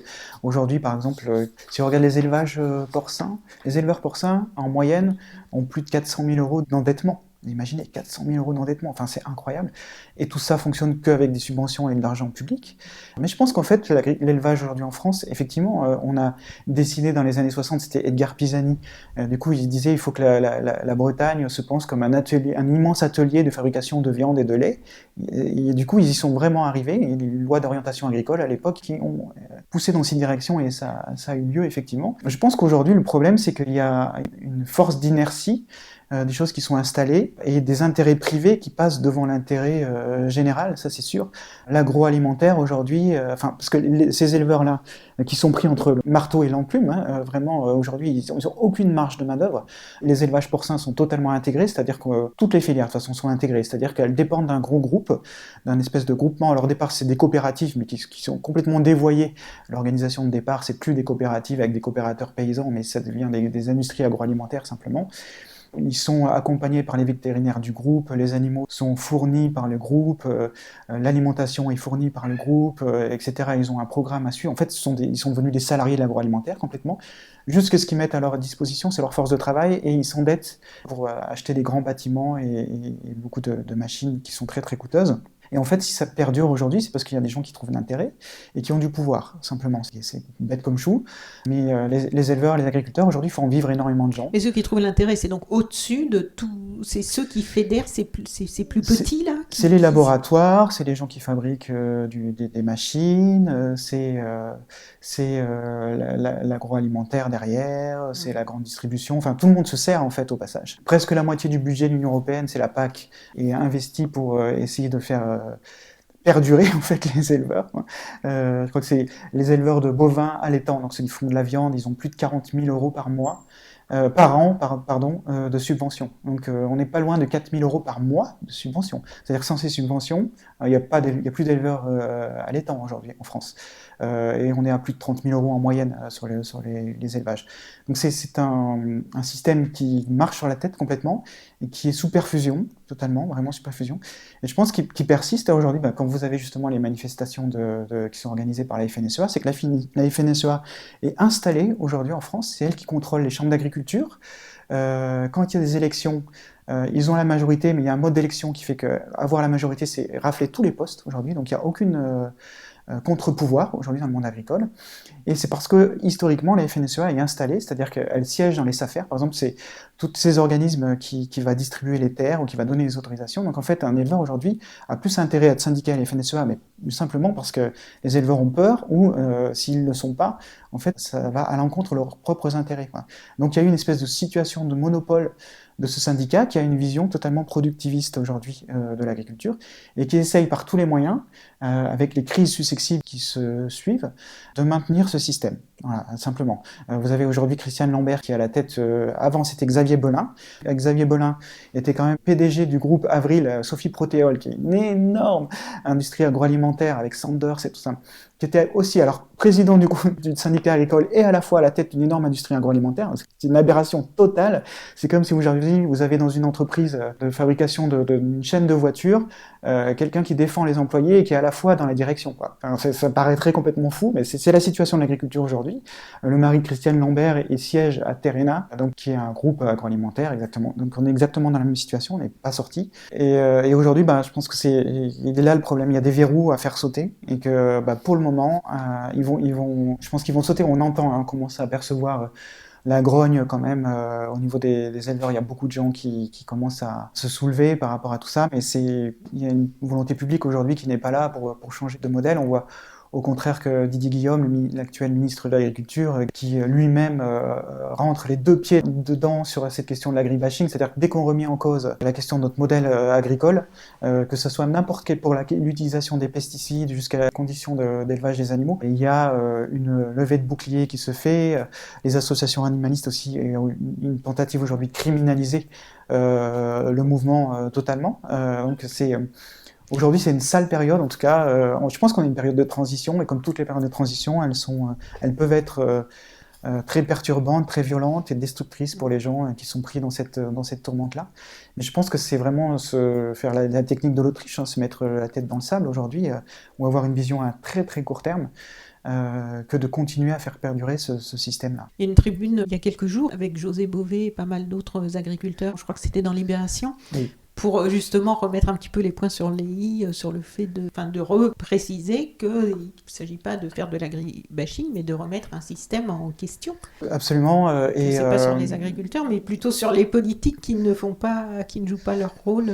Aujourd'hui, par exemple, si on regarde les élevages porcins, les éleveurs porcins, en moyenne, ont plus de 400 000 € d'endettement. Imaginez, 400 000 € d'endettement, enfin c'est incroyable. Et tout ça fonctionne qu'avec des subventions et de l'argent public. Mais je pense qu'en fait, l'élevage aujourd'hui en France, effectivement, on a décidé dans les années 60, c'était Edgar Pisani, du coup il disait il faut que la Bretagne se pense comme un immense atelier de fabrication de viande et de lait. Et du coup, ils y sont vraiment arrivés, et les lois d'orientation agricole à l'époque qui ont poussé dans cette direction, et ça a eu lieu effectivement. Je pense qu'aujourd'hui, le problème, c'est qu'il y a une force d'inertie, des choses qui sont installées et des intérêts privés qui passent devant l'intérêt général, ça c'est sûr. L'agroalimentaire aujourd'hui, parce que ces éleveurs-là qui sont pris entre le marteau et l'enclume, vraiment aujourd'hui ils ont aucune marge de main-d'œuvre. Les élevages porcins sont totalement intégrés, c'est-à-dire que toutes les filières de toute façon sont intégrées, c'est-à-dire qu'elles dépendent d'un gros groupe, d'un espèce de groupement. Alors au départ c'est des coopératives, mais qui sont complètement dévoyées. L'organisation de départ c'est plus des coopératives avec des coopérateurs paysans, mais ça devient des industries agroalimentaires simplement. Ils sont accompagnés par les vétérinaires du groupe, les animaux sont fournis par le groupe, l'alimentation est fournie par le groupe, etc. Ils ont un programme à suivre. En fait, ils sont devenus des salariés de l'agroalimentaire complètement. Juste que ce qu'ils mettent à leur disposition, c'est leur force de travail, et ils s'endettent pour acheter des grands bâtiments et beaucoup de machines qui sont très très coûteuses. Et en fait, si ça perdure aujourd'hui, c'est parce qu'il y a des gens qui trouvent l'intérêt et qui ont du pouvoir, simplement. C'est bête comme chou, mais les éleveurs, les agriculteurs, aujourd'hui, font vivre énormément de gens. Mais ceux qui trouvent l'intérêt, c'est donc au-dessus de tout... C'est ceux qui fédèrent ces plus petits, là C'est les laboratoires, c'est les gens qui fabriquent des machines, c'est l'agroalimentaire derrière, c'est la grande distribution. Enfin, tout le monde se sert, en fait, au passage. Presque la moitié du budget de l'Union européenne, c'est la PAC, et investi pour essayer de faire perdurer en fait les éleveurs. Je crois que c'est les éleveurs de bovins allaitants, donc ils font de la viande, ils ont plus de 40 000 € par mois, par an, de subventions. Donc on n'est pas loin de 4 000 € par mois de subventions. C'est-à-dire que sans ces subventions, il n'y a plus d'éleveurs allaitants aujourd'hui en France. Et on est à plus de 30 000 € en moyenne sur les élevages. Donc c'est un système qui marche sur la tête complètement, et qui est sous perfusion, totalement, vraiment sous perfusion. Et je pense qu'il persiste aujourd'hui, quand vous avez justement les manifestations qui sont organisées par la FNSEA, c'est que la FNSEA est installée aujourd'hui en France, c'est elle qui contrôle les chambres d'agriculture. Quand il y a des élections, ils ont la majorité, mais il y a un mode d'élection qui fait qu'avoir la majorité, c'est rafler tous les postes aujourd'hui, donc il n'y a aucune contre-pouvoir aujourd'hui dans le monde agricole. Et c'est parce que, historiquement, la FNSEA est installée, c'est-à-dire qu'elle siège dans les SAFER. Par exemple, c'est tous ces organismes qui va distribuer les terres ou qui va donner les autorisations. Donc en fait, un éleveur aujourd'hui a plus intérêt à être syndiqué à la FNSEA, mais simplement parce que les éleveurs ont peur, ou s'ils ne le sont pas, en fait, ça va à l'encontre de leurs propres intérêts, quoi. Donc il y a eu une espèce de situation de monopole de ce syndicat qui a une vision totalement productiviste aujourd'hui de l'agriculture et qui essaye par tous les moyens, avec les crises successives qui se suivent, de maintenir ce système. Voilà, simplement. Vous avez aujourd'hui Christiane Lambert qui est à la tête, avant c'était Xavier Belin. Xavier Belin était quand même PDG du groupe Avril, Sophie Protéol, qui est une énorme industrie agroalimentaire avec Sanders et tout ça, qui était aussi alors président du syndicat agricole et à la fois à la tête d'une énorme industrie agroalimentaire. C'est une aberration totale. C'est comme si vous avez dans une entreprise de fabrication d'une chaîne de voitures, quelqu'un qui défend les employés et qui est à la fois dans la direction, quoi. Enfin, ça paraîtrait complètement fou, mais c'est la situation de l'agriculture aujourd'hui. Le mari de Christiane Lambert siège à Terrena, donc qui est un groupe agroalimentaire, exactement. Donc on est exactement dans la même situation, on n'est pas sorti. Et aujourd'hui, je pense que il est là le problème. Il y a des verrous à faire sauter et que pour le moment, je pense qu'ils vont sauter. On entend, on commence à apercevoir la grogne quand même au niveau des éleveurs. Il y a beaucoup de gens qui commencent à se soulever par rapport à tout ça, mais il y a une volonté publique aujourd'hui qui n'est pas là pour changer de modèle. On voit au contraire que Didier Guillaume, l'actuel ministre de l'Agriculture, qui lui-même rentre les deux pieds dedans sur cette question de l'agribashing, c'est-à-dire que dès qu'on remet en cause la question de notre modèle agricole, que ce soit n'importe quel pour l'utilisation des pesticides jusqu'à la condition d'élevage des animaux, il y a une levée de bouclier qui se fait, les associations animalistes aussi, une tentative aujourd'hui de criminaliser le mouvement totalement. Donc aujourd'hui, c'est une sale période, en tout cas. Je pense qu'on est une période de transition, et comme toutes les périodes de transition, elles peuvent être très perturbantes, très violentes et destructrices pour les gens qui sont pris dans cette tourmente-là. Mais je pense que c'est vraiment faire la technique de l'Autriche, se mettre la tête dans le sable aujourd'hui, ou avoir une vision à très très court terme, que de continuer à faire perdurer ce système-là. Il y a une tribune il y a quelques jours avec José Bové et pas mal d'autres agriculteurs, je crois que c'était dans Libération. Oui. Pour justement remettre un petit peu les points sur les i, sur le fait de repréciser qu'il ne s'agit pas de faire de l'agribashing, mais de remettre un système en question. Absolument. Et c'est pas sur les agriculteurs, mais plutôt sur les politiques qui ne jouent pas leur rôle.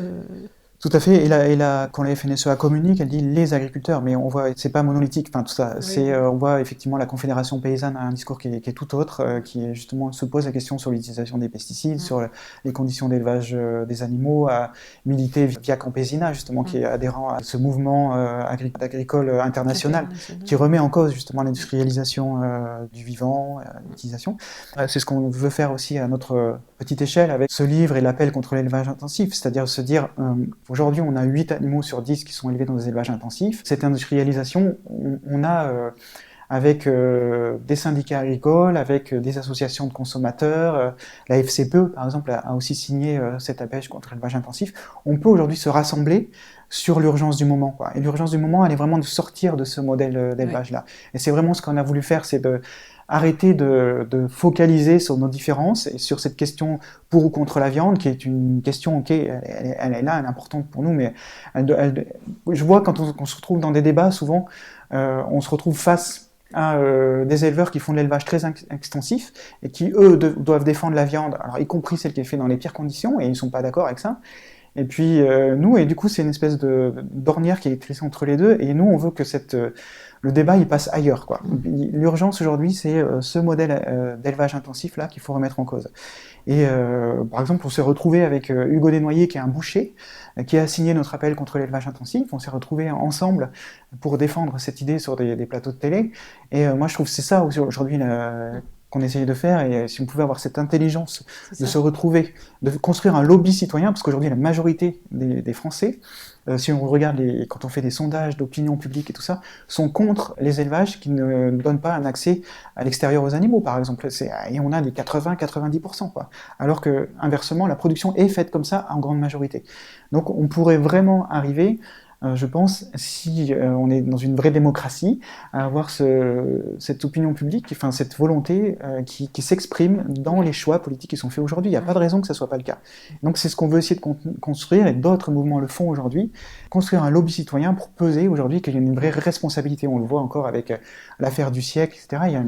Tout à fait. Et là, quand la FNSEA communique, elle dit les agriculteurs, mais on voit, c'est pas monolithique. Enfin, tout ça, oui. On voit effectivement la Confédération paysanne a un discours qui est tout autre, qui justement se pose la question sur l'utilisation des pesticides, sur les conditions d'élevage des animaux, à militer via Campesina, justement, qui est adhérent à ce mouvement agricole international, qui remet en cause justement l'industrialisation du vivant, l'utilisation. C'est ce qu'on veut faire aussi à notre petite échelle avec ce livre et l'appel contre l'élevage intensif, c'est-à-dire se dire aujourd'hui, on a 8 animaux sur 10 qui sont élevés dans des élevages intensifs. Cette industrialisation, on a, avec des syndicats agricoles, avec des associations de consommateurs, la FCPE, par exemple, a aussi signé cet appel contre l'élevage intensif. On peut aujourd'hui se rassembler sur l'urgence du moment, quoi. Et l'urgence du moment, elle est vraiment de sortir de ce modèle d'élevage-là. Et c'est vraiment ce qu'on a voulu faire, c'est arrêter de focaliser sur nos différences et sur cette question pour ou contre la viande, qui est une question, elle est là, elle est importante pour nous, mais je vois quand on se retrouve dans des débats, souvent, on se retrouve face à des éleveurs qui font de l'élevage très extensif et qui, eux, doivent défendre la viande, alors y compris celle qui est faite dans les pires conditions, et ils ne sont pas d'accord avec ça. Et puis nous, et du coup, c'est une espèce d'ornière qui est tressée entre les deux, et nous, on veut que le débat, il passe ailleurs, quoi. L'urgence aujourd'hui, c'est ce modèle d'élevage intensif là qu'il faut remettre en cause. Et par exemple, on s'est retrouvé avec Hugo Desnoyers, qui est un boucher, qui a signé notre appel contre l'élevage intensif. On s'est retrouvés ensemble pour défendre cette idée sur des plateaux de télé. Et moi, je trouve que c'est ça aujourd'hui qu'on essaye de faire, et si on pouvait avoir cette intelligence de se retrouver, de construire un lobby citoyen, parce qu'aujourd'hui la majorité des Français si on regarde quand on fait des sondages d'opinion publique et tout ça, sont contre les élevages qui ne donnent pas un accès à l'extérieur aux animaux, par exemple. Et on a des 80-90%, quoi. Alors que, inversement, la production est faite comme ça en grande majorité. Donc on pourrait vraiment arriver, je pense, si on est dans une vraie démocratie, à avoir cette opinion publique, enfin cette volonté qui s'exprime dans les choix politiques qui sont faits aujourd'hui. Il n'y a pas de raison que ça ne soit pas le cas. Donc c'est ce qu'on veut essayer de construire, et d'autres mouvements le font aujourd'hui, construire un lobby citoyen pour peser aujourd'hui qu'il y a une vraie responsabilité. On le voit encore avec l'affaire du siècle, etc. Il y a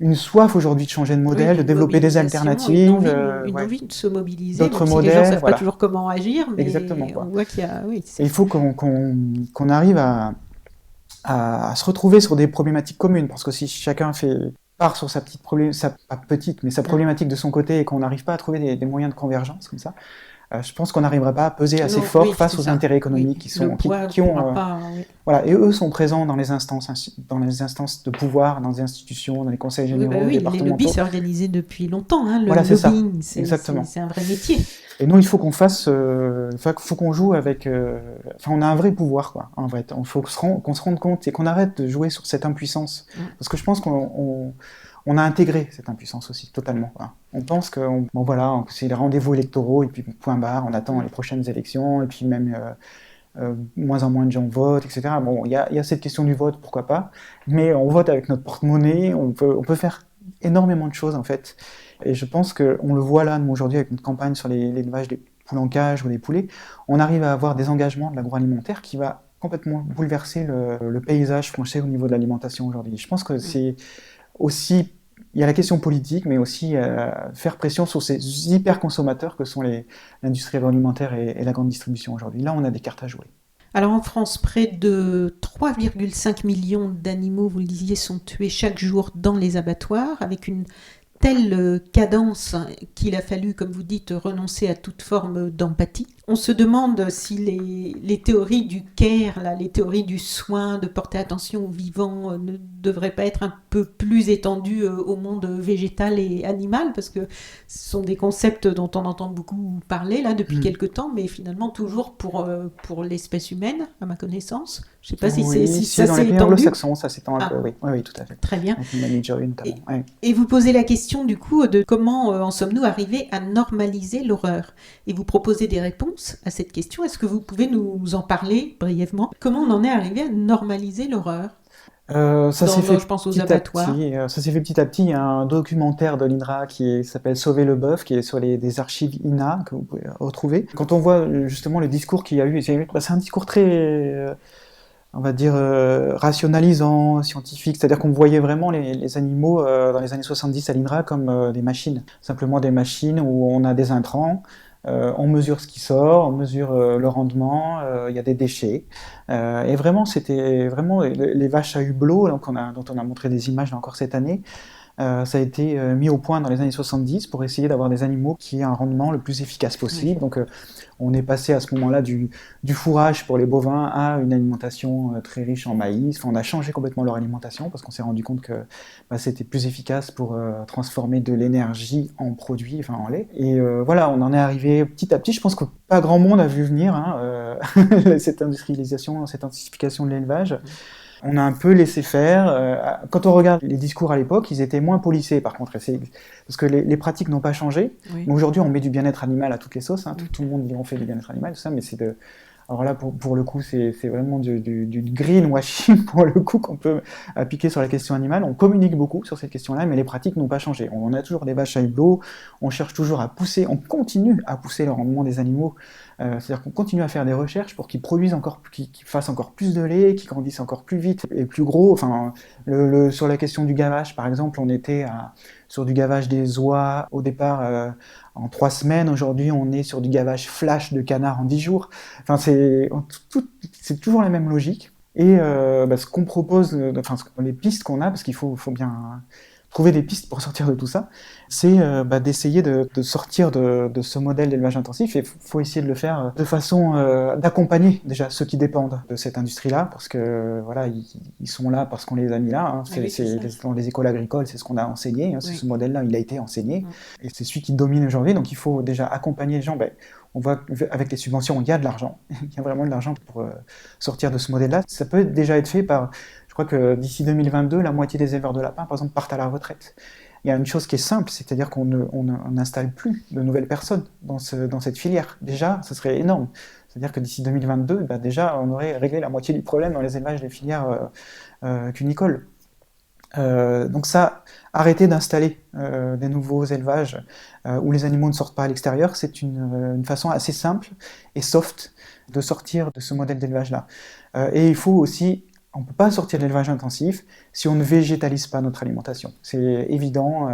une soif aujourd'hui de changer de modèle, de développer des alternatives, une envie de se mobiliser, d'autres même modèles. Si les gens ne savent pas toujours comment agir, mais exactement, on voit qu'il y a... Oui, et il faut qu'on arrive à se retrouver sur des problématiques communes, parce que si chacun part sur sa problématique de son côté, et qu'on n'arrive pas à trouver des moyens de convergence comme ça, je pense qu'on n'arriverait pas à peser assez fort face aux intérêts économiques qui ont voilà, et eux sont présents dans les instances de pouvoir, dans les institutions, dans les conseils généraux, départementaux. Les lobbies s'est organisé depuis longtemps, hein, voilà, lobbying, c'est un vrai métier. Et nous, il faut qu'on faut qu'on joue avec. Enfin, on a un vrai pouvoir, quoi. En vrai, il faut qu'on se rende compte et qu'on arrête de jouer sur cette impuissance, parce que je pense qu'on a intégré cette impuissance aussi, totalement, quoi. On pense que, c'est les rendez-vous électoraux, et puis point barre, on attend les prochaines élections, et puis même moins en moins de gens votent, etc. Bon, il y a cette question du vote, pourquoi pas, mais on vote avec notre porte-monnaie, on peut faire énormément de choses, en fait. Et je pense qu'on le voit là, nous, aujourd'hui, avec notre campagne sur l'élevage des poules en cage ou des poulets, on arrive à avoir des engagements de l'agroalimentaire qui va complètement bouleverser le paysage français au niveau de l'alimentation aujourd'hui. Je pense que c'est aussi... Il y a la question politique, mais aussi faire pression sur ces hyper-consommateurs que sont l'industrie agroalimentaire et la grande distribution aujourd'hui. Là, on a des cartes à jouer. Alors en France, près de 3,5 millions d'animaux, vous le disiez, sont tués chaque jour dans les abattoirs, avec une telle cadence qu'il a fallu, comme vous dites, renoncer à toute forme d'empathie. On se demande si les théories du care, là, les théories du soin, de porter attention aux vivants, ne devraient pas être un peu plus étendues au monde végétal et animal, parce que ce sont des concepts dont on entend beaucoup parler là depuis quelque temps, mais finalement toujours pour l'espèce humaine, à ma connaissance. Je ne sais pas si ça dans s'est les pays étendu. anglo-saxons, ça s'étend un peu, oui, tout à fait. Très bien. Avec Manager notamment. Et vous posez la question du coup de comment en sommes-nous arrivés à normaliser l'horreur. Et vous proposez des réponses à cette question. Est-ce que vous pouvez nous en parler brièvement? Comment on en est arrivé à normaliser l'horreur? Je pense aux abattoirs. Ça s'est fait petit à petit. Il y a un documentaire de l'INRA qui s'appelle Sauver le bœuf, qui est sur des archives INA que vous pouvez retrouver. Quand on voit justement le discours qu'il y a eu, c'est un discours très... on va dire rationalisant, scientifique, c'est-à-dire qu'on voyait vraiment les animaux dans les années 70 à l'INRA comme des machines, simplement des machines où on a des intrants, on mesure ce qui sort, on mesure le rendement, il y a des déchets, et vraiment c'était vraiment les vaches à hublot dont on a montré des images là encore cette année. Ça a été mis au point dans les années 70 pour essayer d'avoir des animaux qui aient un rendement le plus efficace possible. Donc on est passé à ce moment-là du fourrage pour les bovins à une alimentation très riche en maïs. Enfin, on a changé complètement leur alimentation parce qu'on s'est rendu compte que c'était plus efficace pour transformer de l'énergie en produit, enfin en lait. Et voilà, on en est arrivé petit à petit. Je pense que pas grand monde a vu venir cette industrialisation, cette intensification de l'élevage. On a un peu laissé faire. Quand on regarde les discours à l'époque, ils étaient moins policés par contre, parce que les pratiques n'ont pas changé. Oui. Mais aujourd'hui, on met du bien-être animal à toutes les sauces. Tout le monde dit on fait du bien-être animal, tout ça, mais c'est alors là, pour le coup, c'est vraiment du greenwashing pour le coup qu'on peut appliquer sur la question animale. On communique beaucoup sur cette question-là, mais les pratiques n'ont pas changé. On a toujours des vaches à hublot, on cherche toujours on continue à pousser le rendement des animaux. C'est-à-dire qu'on continue à faire des recherches pour qu'ils produisent qu'ils fassent encore plus de lait, qu'ils grandissent encore plus vite et plus gros. Enfin, sur la question du gavage, par exemple, on était sur du gavage des oies au départ en 3 semaines. Aujourd'hui, on est sur du gavage flash de canard en 10 jours. Enfin, c'est toujours la même logique. Et ce qu'on propose, les pistes qu'on a, parce qu'il faut bien trouver des pistes pour sortir de tout ça, c'est d'essayer de sortir de ce modèle d'élevage intensif, et il faut essayer de le faire de façon d'accompagner déjà ceux qui dépendent de cette industrie-là, parce que voilà, ils sont là parce qu'on les a mis là, hein. Dans les écoles agricoles, c'est ce qu'on a enseigné, hein. Oui. Ce modèle-là, il a été enseigné, et c'est celui qui domine aujourd'hui, donc il faut déjà accompagner les gens. On voit qu'avec les subventions, il y a de l'argent, il y a vraiment de l'argent pour sortir de ce modèle-là. Ça peut déjà être fait par, je crois que d'ici 2022, la moitié des éleveurs de lapins, par exemple, partent à la retraite. Il y a une chose qui est simple, c'est-à-dire qu'on n'installe plus de nouvelles personnes dans cette filière. Déjà, ce serait énorme. C'est-à-dire que d'ici 2022, déjà, on aurait réglé la moitié du problème dans les élevages des filières cunicoles. Donc ça, arrêter d'installer des nouveaux élevages où les animaux ne sortent pas à l'extérieur, c'est une façon assez simple et soft de sortir de ce modèle d'élevage-là. Et il faut aussi, on ne peut pas sortir de l'élevage intensif si on ne végétalise pas notre alimentation. C'est évident,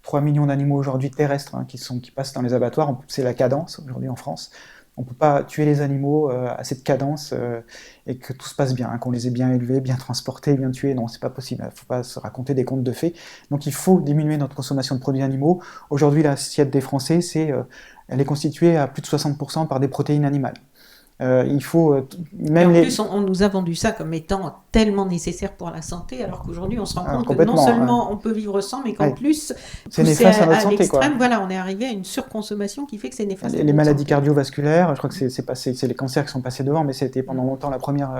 3 millions d'animaux aujourd'hui terrestres qui passent dans les abattoirs, c'est la cadence aujourd'hui en France. On ne peut pas tuer les animaux à cette cadence et que tout se passe bien, qu'on les ait bien élevés, bien transportés, bien tués. Non, c'est pas possible. Il ne faut pas se raconter des contes de fées. Donc il faut diminuer notre consommation de produits animaux. Aujourd'hui, l'assiette des Français, elle est constituée à plus de 60% par des protéines animales. Il faut même et en plus, on nous a vendu ça comme étant tellement nécessaire pour la santé, alors qu'aujourd'hui, on se rend compte que non seulement on peut vivre sans, mais qu'en plus, c'est néfaste à notre santé, l'extrême, voilà, on est arrivé à une surconsommation qui fait que c'est néfaste. Les maladies cardiovasculaires, je crois que c'est les cancers qui sont passés devant, mais c'était pendant longtemps la première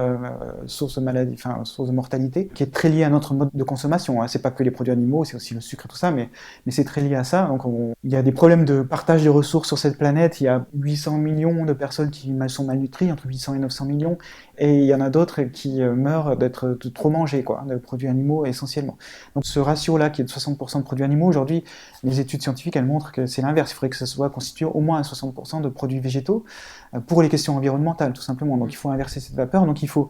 source de maladie, source de mortalité, qui est très liée à notre mode de consommation. C'est pas que les produits animaux, c'est aussi le sucre et tout ça, mais c'est très lié à ça. Donc il y a des problèmes de partage des ressources sur cette planète. Il y a 800 millions de personnes qui sont malnutries, entre 800 et 900 millions, et il y en a d'autres qui meurent de trop manger, de produits animaux essentiellement. Donc ce ratio-là, qui est de 60% de produits animaux, aujourd'hui, les études scientifiques, elles montrent que c'est l'inverse. Il faudrait que ça soit constitué au moins à 60% de produits végétaux pour les questions environnementales, tout simplement. Donc il faut inverser cette vapeur, donc il faut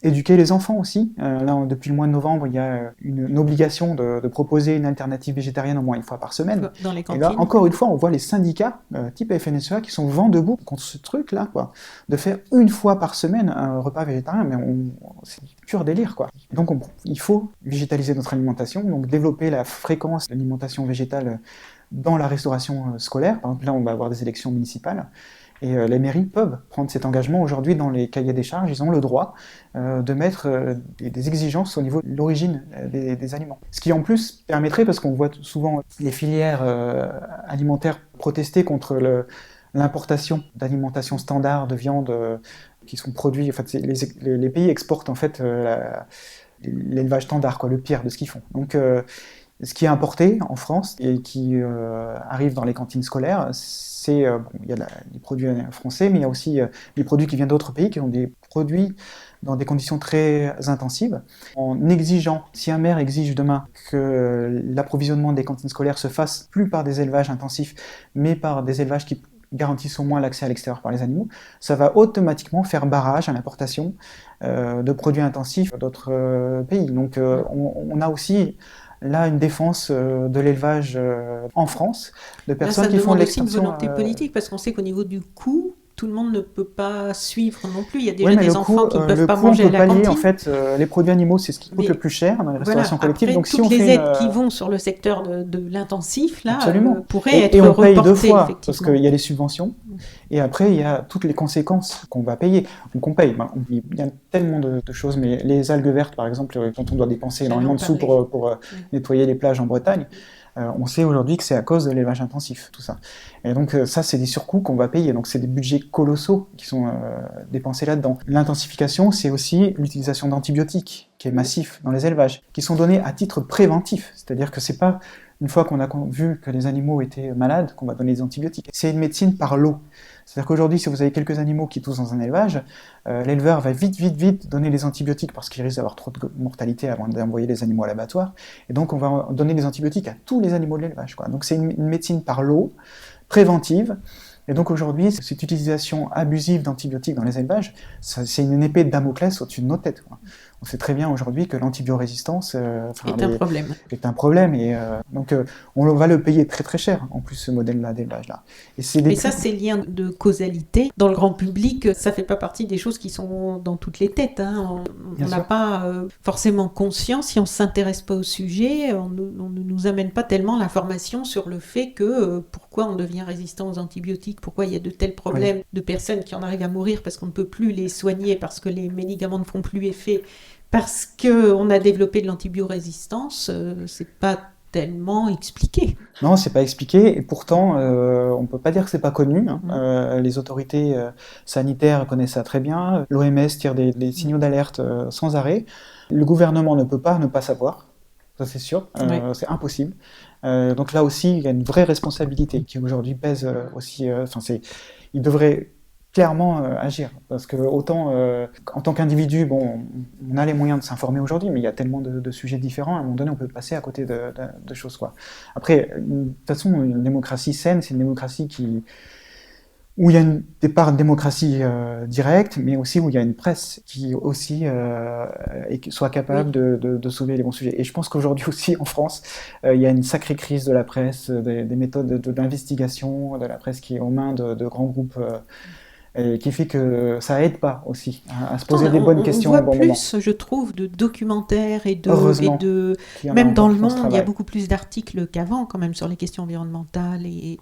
éduquer les enfants aussi. Là, depuis le mois de novembre, il y a une obligation de proposer une alternative végétarienne au moins une fois par semaine. Dans les cantines. Et là, encore une fois, on voit les syndicats, type FNSEA, qui sont vent debout contre ce truc-là, de faire une fois par semaine un repas végétarien, mais c'est du pur délire, Et donc, il faut végétaliser notre alimentation, donc développer la fréquence d'alimentation végétale dans la restauration scolaire. Par exemple, là, on va avoir des élections municipales. Et les mairies peuvent prendre cet engagement. Aujourd'hui, dans les cahiers des charges, ils ont le droit de mettre des exigences au niveau de l'origine des aliments. Ce qui en plus permettrait, parce qu'on voit souvent les filières alimentaires protester contre l'importation d'alimentation standard de viande qui sont produits. En fait, les pays exportent en fait l'élevage standard, le pire de ce qu'ils font. Donc ce qui est importé en France et qui arrive dans les cantines scolaires, il y a les produits français, mais il y a aussi des produits qui viennent d'autres pays, qui ont des produits dans des conditions très intensives. En exigeant, si un maire exige demain que l'approvisionnement des cantines scolaires se fasse plus par des élevages intensifs, mais par des élevages qui garantissent au moins l'accès à l'extérieur par les animaux, ça va automatiquement faire barrage à l'importation de produits intensifs d'autres pays. Donc on a aussi là une défense de l'élevage en France, de personnes qui font de l'extension. Ça demande aussi une volonté politique, parce qu'on sait qu'au niveau du coût, tout le monde ne peut pas suivre non plus. Il y a déjà des enfants qui ne peuvent pas manger à la cantine. En fait, les produits animaux, c'est ce qui coûte le plus cher dans les restaurations collectives. Après, donc, toutes les aides qui vont sur le secteur de l'intensif, là, pourraient être reportées. Et on paye deux fois, parce qu'il y a les subventions, et après, il y a toutes les conséquences qu'on va payer. Donc on paye. Il y a tellement de choses, mais les algues vertes, par exemple, quand on doit dépenser énormément de sous pour nettoyer les plages en Bretagne, on sait aujourd'hui que c'est à cause de l'élevage intensif, tout ça. Et donc ça, c'est des surcoûts qu'on va payer. Donc c'est des budgets colossaux qui sont dépensés là-dedans. L'intensification, c'est aussi l'utilisation d'antibiotiques, qui est massif dans les élevages, qui sont donnés à titre préventif. C'est-à-dire que c'est pas une fois qu'on a vu que les animaux étaient malades qu'on va donner des antibiotiques. C'est une médecine par l'eau. C'est-à-dire qu'aujourd'hui, si vous avez quelques animaux qui toussent dans un élevage, l'éleveur va vite donner les antibiotiques parce qu'il risque d'avoir trop de mortalité avant d'envoyer les animaux à l'abattoir. Et donc, on va donner des antibiotiques à tous les animaux de l'élevage. Donc, c'est une médecine par l'eau, préventive, Et donc aujourd'hui, cette utilisation abusive d'antibiotiques dans les élevages, c'est une épée de Damoclès au-dessus de nos têtes, quoi. On sait très bien aujourd'hui que l'antibiorésistance est un problème, et donc on va le payer très très cher, en plus, ce modèle-là d'élevage-là. Mais ça, ces liens de causalité, dans le grand public, ça fait pas partie des choses qui sont dans toutes les têtes, hein. On n'a pas forcément conscience, si on ne s'intéresse pas au sujet, on ne nous amène pas tellement l'information sur le fait que pourquoi on devient résistant aux antibiotiques, pourquoi il y a de tels problèmes de personnes qui en arrivent à mourir parce qu'on ne peut plus les soigner, parce que les médicaments ne font plus effet, parce qu'on a développé de l'antibiorésistance, c'est pas tellement expliqué. Non, c'est pas expliqué, et pourtant, on peut pas dire que c'est pas connu, hein. Les autorités sanitaires connaissent ça très bien, l'OMS tire des signaux d'alerte sans arrêt, le gouvernement ne peut pas ne pas savoir, ça c'est sûr, c'est impossible. Donc là aussi, il y a une vraie responsabilité qui aujourd'hui pèse aussi, il devrait clairement agir, parce que autant en tant qu'individu, bon, on a les moyens de s'informer aujourd'hui, mais il y a tellement de sujets différents, à un moment donné on peut passer à côté de choses, quoi. Après, de toute façon, une démocratie saine, c'est une démocratie où il y a des parts de démocratie directe, mais aussi où il y a une presse qui aussi soit capable de soulever les bons sujets. Et je pense qu'aujourd'hui aussi en France, il y a une sacrée crise de la presse, des méthodes d'investigation de la presse qui est aux mains de grands groupes, et qui fait que ça aide pas aussi à se poser des bonnes questions au bon moment. On voit plus, je trouve, de documentaires et même dans le monde, il y a beaucoup plus d'articles qu'avant quand même sur les questions environnementales, et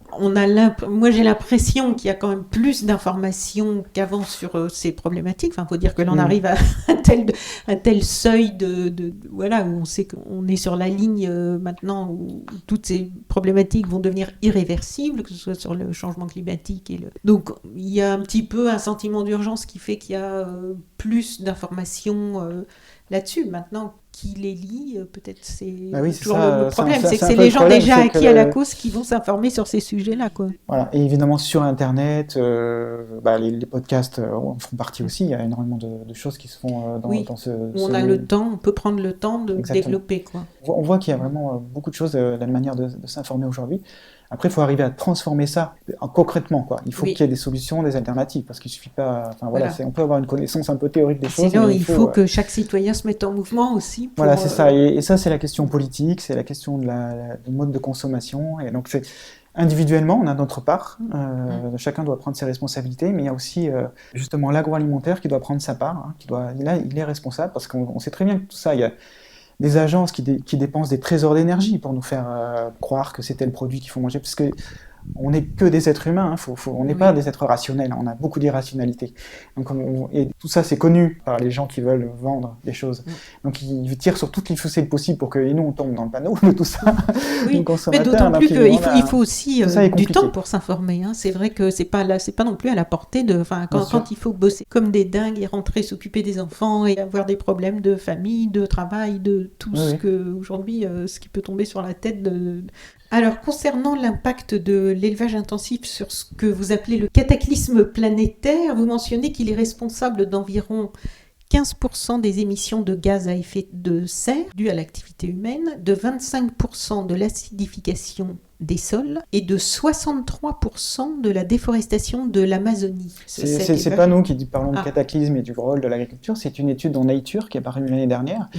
moi j'ai l'impression qu'il y a quand même plus d'informations qu'avant sur ces problématiques. Enfin, faut dire que l'on arrive à un tel seuil voilà, où on sait qu'on est sur la ligne maintenant où toutes ces problématiques vont devenir irréversibles, que ce soit sur le changement climatique donc il y a un petit peu un sentiment d'urgence qui fait qu'il y a plus d'informations là-dessus. Maintenant, qui les lit, peut-être c'est toujours le problème, c'est que c'est les gens déjà acquis à la cause qui vont s'informer sur ces sujets-là, quoi. Voilà, et évidemment sur Internet, les podcasts en font partie aussi, il y a énormément de choses qui se font dans ce... On a le temps, on peut prendre le temps de développer, quoi. On voit qu'il y a vraiment beaucoup de choses, la manière de s'informer aujourd'hui. Après, il faut arriver à transformer ça concrètement, quoi. Il faut qu'il y ait des solutions, des alternatives, parce qu'il suffit pas... Enfin, voilà. On peut avoir une connaissance un peu théorique des choses. Sinon, il faut que chaque citoyen se mette en mouvement aussi. Voilà, c'est ça. Et ça, c'est la question politique, c'est la question du mode de consommation. Et donc, individuellement, on a notre part. Chacun doit prendre ses responsabilités, mais il y a aussi justement l'agroalimentaire qui doit prendre sa part. Hein, il est responsable, parce qu'on sait très bien que tout ça, il y a des agences qui dépensent des trésors d'énergie pour nous faire croire que c'est tel produit qu'il faut manger, parce que on n'est que des êtres humains, hein, on n'est pas des êtres rationnels, on a beaucoup d'irrationalité. Donc et tout ça, c'est connu par les gens qui veulent vendre des choses. Donc ils tirent sur toutes les chaussées possibles pour que nous on tombe dans le panneau de tout ça. Oui, mais d'autant plus qu'il faut aussi du temps pour s'informer. Hein. C'est vrai que c'est pas non plus à la portée de. Enfin, quand il faut bosser comme des dingues et rentrer, s'occuper des enfants et avoir des problèmes de famille, de travail, de tout ce que aujourd'hui, ce qui peut tomber sur la tête de. Alors, concernant l'impact de l'élevage intensif sur ce que vous appelez le cataclysme planétaire, vous mentionnez qu'il est responsable d'environ 15% des émissions de gaz à effet de serre dues à l'activité humaine, de 25% de l'acidification des sols et de 63% de la déforestation de l'Amazonie. C'est pas nous qui parlons de cataclysme et du rôle de l'agriculture, c'est une étude dans Nature qui est apparue l'année dernière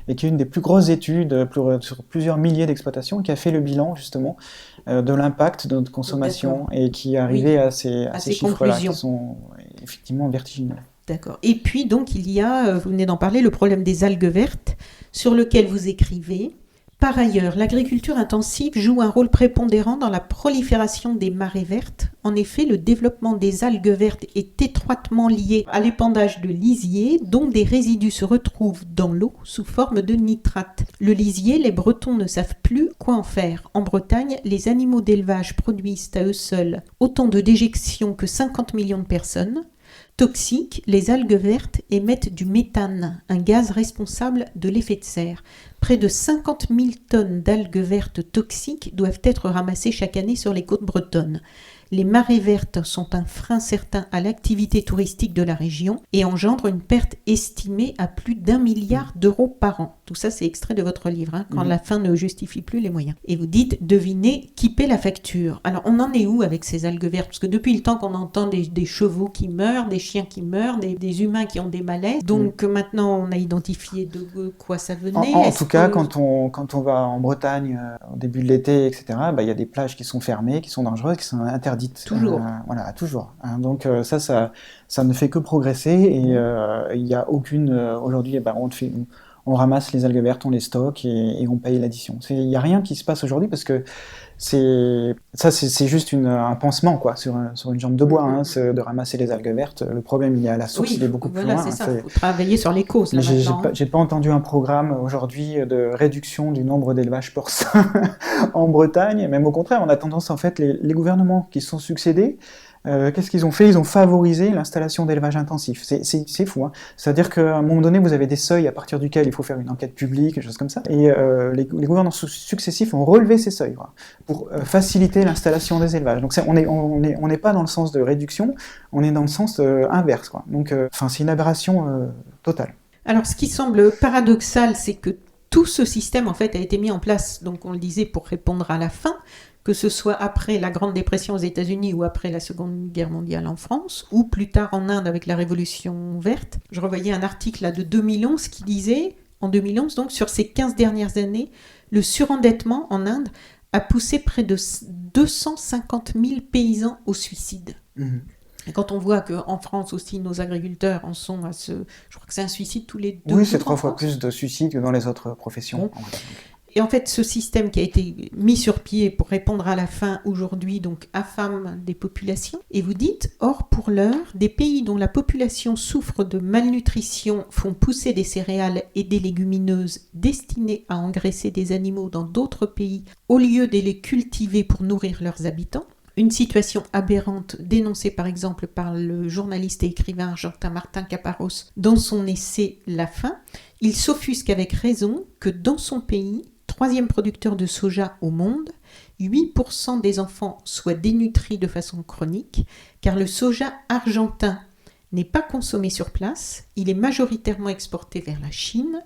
et qui est une des plus grosses études sur plusieurs milliers d'exploitations qui a fait le bilan justement de l'impact de notre consommation et qui est arrivé à ces chiffres-là qui sont effectivement vertigineux. D'accord. Et puis donc il y a, vous venez d'en parler, le problème des algues vertes sur lequel vous écrivez. Par ailleurs, l'agriculture intensive joue un rôle prépondérant dans la prolifération des marées vertes. En effet, le développement des algues vertes est étroitement lié à l'épandage de lisier, dont des résidus se retrouvent dans l'eau sous forme de nitrate. Le lisier, les Bretons ne savent plus quoi en faire. En Bretagne, les animaux d'élevage produisent à eux seuls autant de déjections que 50 millions de personnes. Toxiques, les algues vertes émettent du méthane, un gaz responsable de l'effet de serre. Près de 50 000 tonnes d'algues vertes toxiques doivent être ramassées chaque année sur les côtes bretonnes. les marées vertes sont un frein certain à l'activité touristique de la région et engendrent une perte estimée à plus d'1 milliard d'euros par an. Tout ça, c'est extrait de votre livre, hein, quand la fin ne justifie plus les moyens. Et vous dites, devinez, qui paie la facture? Alors, on en est où avec ces algues vertes? Parce que depuis le temps qu'on entend des chevaux qui meurent, des chiens qui meurent, des humains qui ont des malaises. Donc, maintenant, on a identifié de quoi ça venait. En tout cas, quand on va en Bretagne au début de l'été, etc., il y a des plages qui sont fermées, qui sont dangereuses, qui sont interdites. Toujours. Voilà, toujours. Donc ça ne fait que progresser et il n'y a aucune... aujourd'hui, on ramasse les algues vertes, on les stocke et on paye l'addition. Il n'y a rien qui se passe aujourd'hui parce que c'est juste un pansement quoi, sur une jambe de bois, hein, de ramasser les algues vertes. Le problème, il est à la source, il est beaucoup plus loin. C'est ça, il faut travailler sur les causes. Là, j'ai pas entendu un programme aujourd'hui de réduction du nombre d'élevages porcins en Bretagne, même au contraire, on a tendance, en fait, les gouvernements qui se sont succédés, qu'est-ce qu'ils ont fait? Ils ont favorisé l'installation d'élevage intensif. C'est fou, hein. C'est-à-dire qu'à un moment donné, vous avez des seuils à partir duquel il faut faire une enquête publique, des choses comme ça. Et les gouvernements successifs ont relevé ces seuils, voilà, pour faciliter l'installation des élevages. Donc on n'est pas dans le sens de réduction, on est dans le sens inverse, quoi. Donc c'est une aberration totale. Alors ce qui semble paradoxal, c'est que tout ce système en fait a été mis en place, donc on le disait, pour répondre à la faim, que ce soit après la Grande Dépression aux États-Unis ou après la Seconde Guerre mondiale en France, ou plus tard en Inde avec la Révolution verte. Je revoyais un article là, de 2011 qui disait, en 2011, donc sur ces 15 dernières années, le surendettement en Inde a poussé près de 250 000 paysans au suicide. Mmh. Et quand on voit qu'en France aussi, nos agriculteurs en sont à je crois que c'est un suicide tous les 2 jours. Oui, c'est 3 fois plus de suicides que dans les autres professions. Bon. Et en fait, ce système qui a été mis sur pied pour répondre à la faim aujourd'hui, donc affame des populations. Et vous dites, or pour l'heure, des pays dont la population souffre de malnutrition font pousser des céréales et des légumineuses destinées à engraisser des animaux dans d'autres pays au lieu de les cultiver pour nourrir leurs habitants. Une situation aberrante dénoncée par exemple par le journaliste et écrivain argentin Martin Caparrós dans son essai La faim. Il s'offusque avec raison que dans son pays, 3e producteur de soja au monde, 8% des enfants soient dénutris de façon chronique, car le soja argentin n'est pas consommé sur place, il est majoritairement exporté vers la Chine,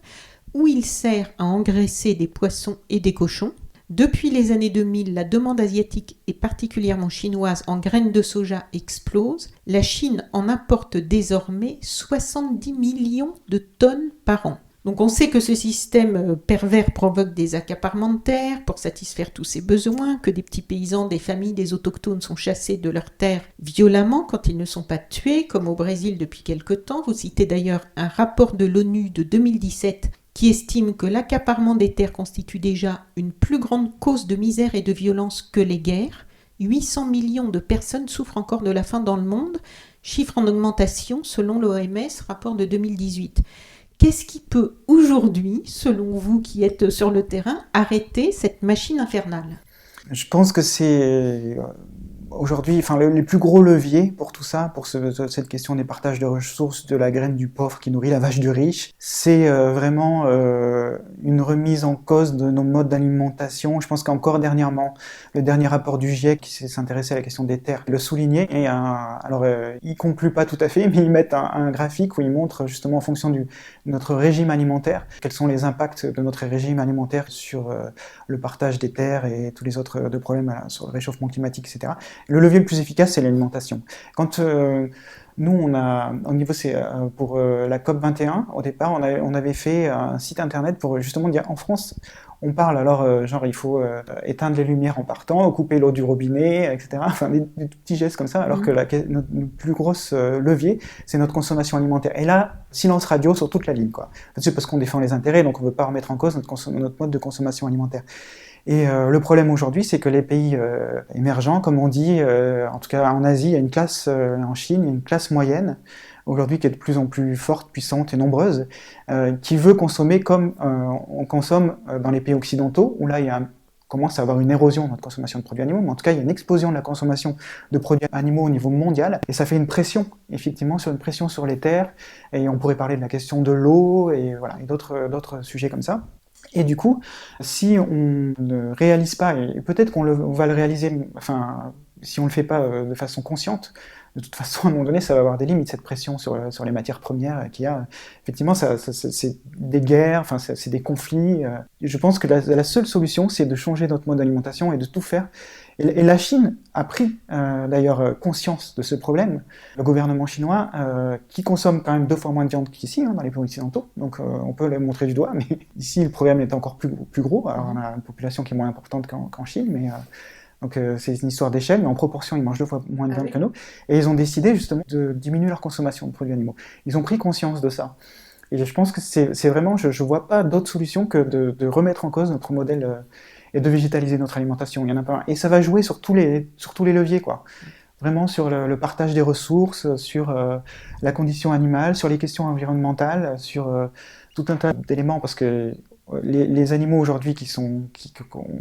où il sert à engraisser des poissons et des cochons. Depuis les années 2000, la demande asiatique et particulièrement chinoise en graines de soja explose. La Chine en importe désormais 70 millions de tonnes par an. Donc on sait que ce système pervers provoque des accaparements de terres pour satisfaire tous ses besoins, que des petits paysans, des familles, des autochtones sont chassés de leurs terres violemment quand ils ne sont pas tués, comme au Brésil depuis quelque temps. Vous citez d'ailleurs un rapport de l'ONU de 2017 qui estime que l'accaparement des terres constitue déjà une plus grande cause de misère et de violence que les guerres. 800 millions de personnes souffrent encore de la faim dans le monde, chiffre en augmentation selon l'OMS, rapport de 2018. Qu'est-ce qui peut aujourd'hui, selon vous qui êtes sur le terrain, arrêter cette machine infernale ? Je pense que c'est aujourd'hui, les plus gros leviers pour tout ça, pour cette question des partages de ressources, de la graine du pauvre qui nourrit la vache du riche, c'est vraiment une remise en cause de nos modes d'alimentation. Je pense qu'encore dernièrement, le dernier rapport du GIEC qui s'intéressait à la question des terres le soulignait. Et il conclut pas tout à fait, mais ils mettent un graphique où ils montrent justement en fonction de notre régime alimentaire, quels sont les impacts de notre régime alimentaire sur le partage des terres et tous les autres problèmes sur le réchauffement climatique, etc. Le levier le plus efficace, c'est l'alimentation. Quand nous, au niveau, c'est pour la COP21, au départ, on avait fait un site internet pour justement dire, en France, on parle alors, il faut éteindre les lumières en partant, couper l'eau du robinet, etc. Enfin, des petits gestes comme ça, alors que notre plus grosse levier, c'est notre consommation alimentaire. Et là, silence radio sur toute la ligne, quoi. C'est parce qu'on défend les intérêts, donc on ne veut pas remettre en cause notre mode de consommation alimentaire. Et le problème aujourd'hui, c'est que les pays émergents, comme on dit, en tout cas en Asie, il y a une classe, en Chine, il y a une classe moyenne, aujourd'hui qui est de plus en plus forte, puissante et nombreuse, qui veut consommer comme on consomme dans les pays occidentaux, où là il commence à avoir une érosion de notre consommation de produits animaux, mais en tout cas il y a une explosion de la consommation de produits animaux au niveau mondial, et ça fait une pression, effectivement, une pression sur les terres, et on pourrait parler de la question de l'eau, et voilà, et d'autres sujets comme ça. Et du coup, si on ne réalise pas, et peut-être qu'on va le réaliser, si on le fait pas de façon consciente, de toute façon, à un moment donné, ça va avoir des limites, cette pression sur les matières premières qu'il y a. Effectivement, c'est des guerres, enfin, c'est des conflits. Je pense que la seule solution, c'est de changer notre mode d'alimentation et de tout faire. Et la Chine a pris d'ailleurs conscience de ce problème. Le gouvernement chinois, qui consomme quand même 2 fois moins de viande qu'ici, dans les pays occidentaux, donc on peut le montrer du doigt, mais ici le problème est encore plus gros. Alors on a une population qui est moins importante qu'en Chine, mais donc c'est une histoire d'échelle, mais en proportion ils mangent 2 fois moins de viande que nous. Et ils ont décidé justement de diminuer leur consommation de produits animaux. Ils ont pris conscience de ça. Et je pense que c'est vraiment, je vois pas d'autre solution que de remettre en cause notre modèle et de végétaliser notre alimentation. Il y en a pas un. Et ça va jouer sur tous les leviers, quoi. Vraiment sur le partage des ressources, sur la condition animale, sur les questions environnementales, sur tout un tas d'éléments, parce que les animaux aujourd'hui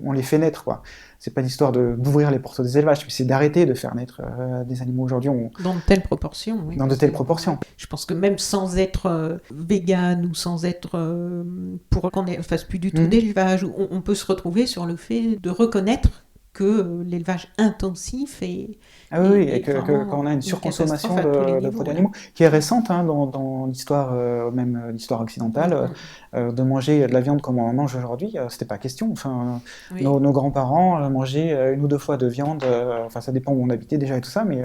on les fait naître, quoi. C'est pas l'histoire d'ouvrir les portes des élevages, mais c'est d'arrêter de faire naître des animaux aujourd'hui. Dans de telles proportions, oui. Dans de telles proportions. Je pense que même sans être vegan ou sans être pour qu'on ne fasse plus du tout d'élevage, on peut se retrouver sur le fait de reconnaître que l'élevage intensif est... Ah oui, et qu'on a une surconsommation de produits animaux, qui est récente dans l'histoire, même l'histoire occidentale, de manger de la viande comme on mange aujourd'hui, c'était pas question. Enfin, nos grands-parents mangeaient 1 ou 2 fois de viande, enfin ça dépend où on habitait déjà et tout ça, mais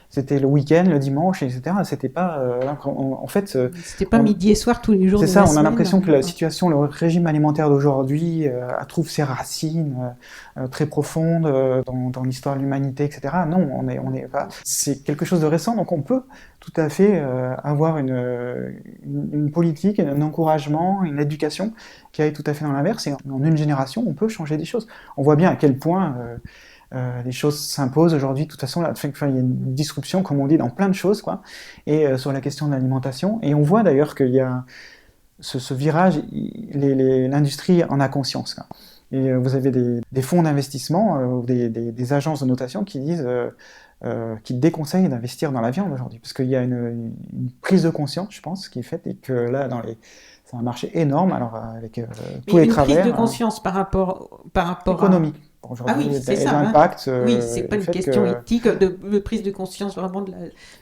c'était le week-end, le dimanche, etc. C'était pas... en fait... c'était pas midi et soir tous les jours de la semaine. C'est ça, on a l'impression que la situation, le régime alimentaire d'aujourd'hui trouve ses racines très profondes dans l'histoire de l'humanité, etc. Non, on est pas. C'est quelque chose de récent, donc on peut tout à fait avoir une politique, un encouragement, une éducation qui aille tout à fait dans l'inverse. Et en une génération, on peut changer des choses. On voit bien à quel point les choses s'imposent aujourd'hui. De toute façon, il y a une disruption, comme on dit, dans plein de choses, quoi. Et sur la question de l'alimentation. Et on voit d'ailleurs qu'il y a ce virage, l'industrie en a conscience, quoi. Et vous avez des fonds d'investissement ou des agences de notation qui disent, qui déconseillent d'investir dans la viande aujourd'hui, parce qu'il y a une prise de conscience, je pense, qui est faite, et que là, c'est un marché énorme, alors avec tous les travers. Une prise de conscience par rapport économique. Oui, c'est ça. L'impact. Oui, c'est pas une question éthique de prise de conscience vraiment